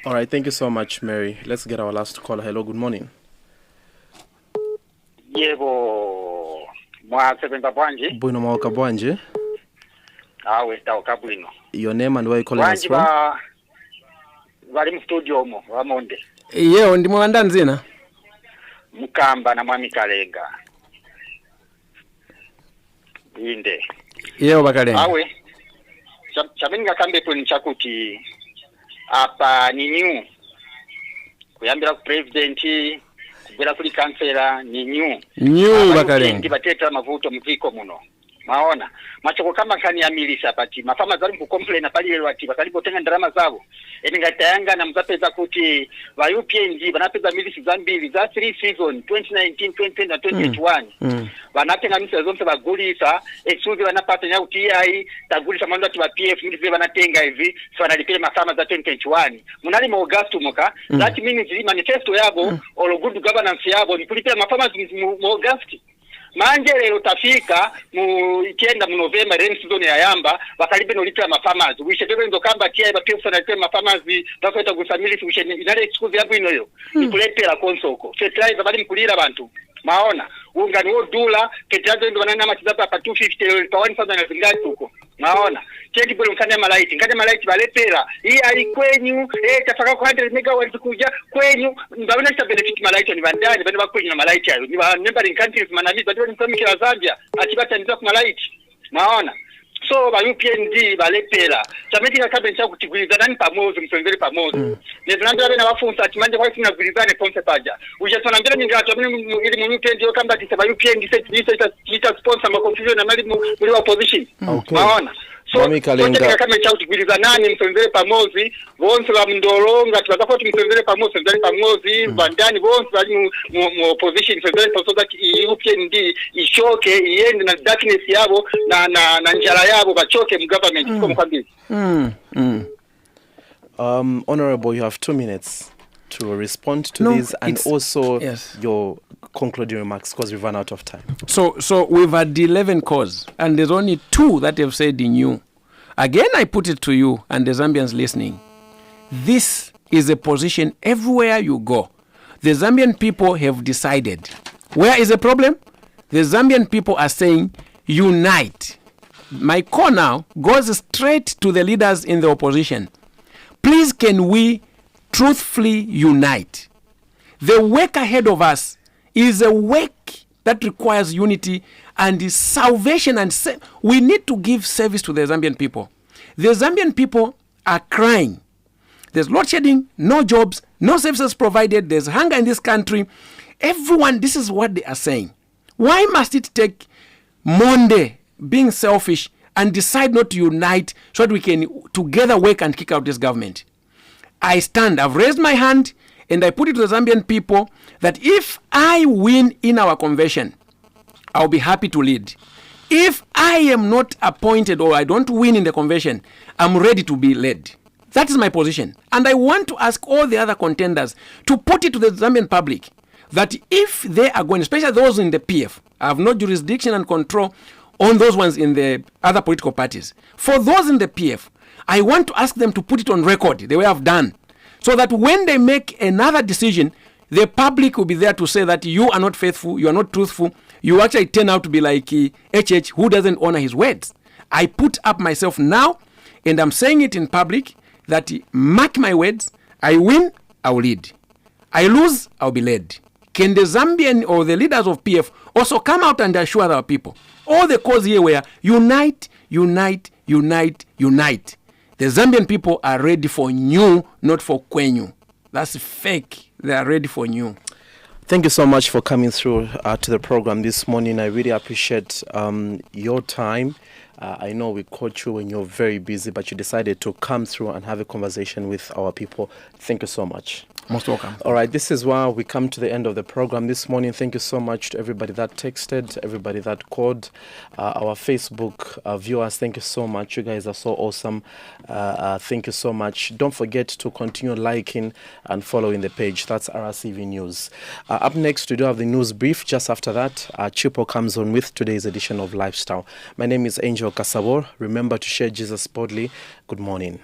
All right, thank you so much, Mary. Let's get our last caller. Hello, good morning. Yebo, mwasebenza bwanje. Bwino mwaoka bwanje. Awe taoka bwino. Your name and where you calling us from? Bali mu studio mo wa Monde. Yeo ndi mwanda nzina. Mukamba na mwami Kalenga. Inde. Yeo bakalenga. Awe. Chaminga kambe to nchakuti apa ni new. Kuyambira ku president, kubera kuli kansela ni new. New bakalenga. Ndi bateta mavuto mviko muno. Maona machoko kama kani amilisha pati mafama zali ku complain pali lelo ati bakalipotenga ndarama zabo eningatayanga na mzapeza kuti ba UPND banapeza milisi zambili za 3 season 2019 2020 na 2021 banatenga milisi zonse bagulisa exclusive banapata nya UTI tagulisa mando ati ba PF milisi banatenga hivi so analipele mafama za 2021 munali mo August moka that means the manifesto yabo or good governance yabo ni kulipela mafama mo August. Manje lero tafika mu ikienda mu November rain season ya yamba bakalibe no litwa mafarmers wishebebe ndo kamba tia ba pesa na litwa mafarmers bakweta gusamili wishene inale excuse yabu inoyo ikuletera konsoko fertilizer bali mkulira abantu maona unga ni odula ketazo ndo banana matizapa pa 250 pa 1000 zingati huko maona cheki bole mfanya malaiti balepera hii alikwenyu tafaka kwa 100 megawatts kuja kwenyu ndabona cha benefit malaiti ni bandani bani bakwenyu na malaiti hayo ni ba neighboring countries manamizi bado ni mfamishi la Zambia atibata ndiza ku malaiti maona so ba UPND balepera chameti kabe ncha kutigwiza nani pamoja msonzele pamoja nezanambira bena bafunza atimanje kwa sina gulizane ponse paja ujetona mbira ningato ili mu UPND yo kamba tisa ba UPND set sponsor ma confusion na mali mu opposition maona so Kalenga kama cha kutigwiza nani msonzele pamoja bonse ba mndolonga tubaza msonzele pamoja bandani bonse bali mu opposition msonzele pamoja UPND ishoke iende na darkness yabo na njala yabo bachoke mu government kwa mkwambia. Honorable, you have 2 minutes to respond to this and also your concluding remarks because we've run out of time. So we've had 11 calls and there's only 2 that have said in you. Again, I put it to you and the Zambians listening. This is a position everywhere you go. The Zambian people have decided. Where is the problem? The Zambian people are saying, unite. My call now goes straight to the leaders in the opposition. Please, can we truthfully unite? The work ahead of us is a work that requires unity and salvation. And we need to give service to the Zambian people. The Zambian people are crying. There's load shedding, no jobs, no services provided. There's hunger in this country. Everyone, this is what they are saying. Why must it take Monde being selfish and decide not to unite so that we can together work and kick out this government? I stand, I've raised my hand and I put it to the Zambian people that if I win in our convention, I'll be happy to lead. If I am not appointed or I don't win in the convention, I'm ready to be led. That is my position. And I want to ask all the other contenders to put it to the Zambian public that if they are going, especially those in the PF, have no jurisdiction and control on those ones in the other political parties. For those in the PF, I want to ask them to put it on record, the way I've done, so that when they make another decision, the public will be there to say that you are not faithful, you are not truthful, you actually turn out to be like HH, who doesn't honor his words. I put up myself now, and I'm saying it in public, that mark my words, I win, I will lead. I lose, I'll be led. Can the Zambian or the leaders of PF also come out and assure our people? All the cause here were unite, unite, unite, unite. The Zambian people are ready for new, not for Kwenyu. That's fake. They are ready for new. Thank you so much for coming through to the program this morning. I really appreciate your time. I know we caught you when you're very busy, but you decided to come through and have a conversation with our people. Thank you so much. Most welcome. All right, this is where we come to the end of the program this morning. Thank you so much to everybody that texted, everybody that called, our Facebook viewers. Thank you so much. You guys are so awesome. Thank you so much. Don't forget to continue liking and following the page. That's RCV News. Up next, we do have the news brief. Just after that, Chipo comes on with today's edition of Lifestyle. My name is Angel Kasabor. Remember to share Jesus boldly. Good morning.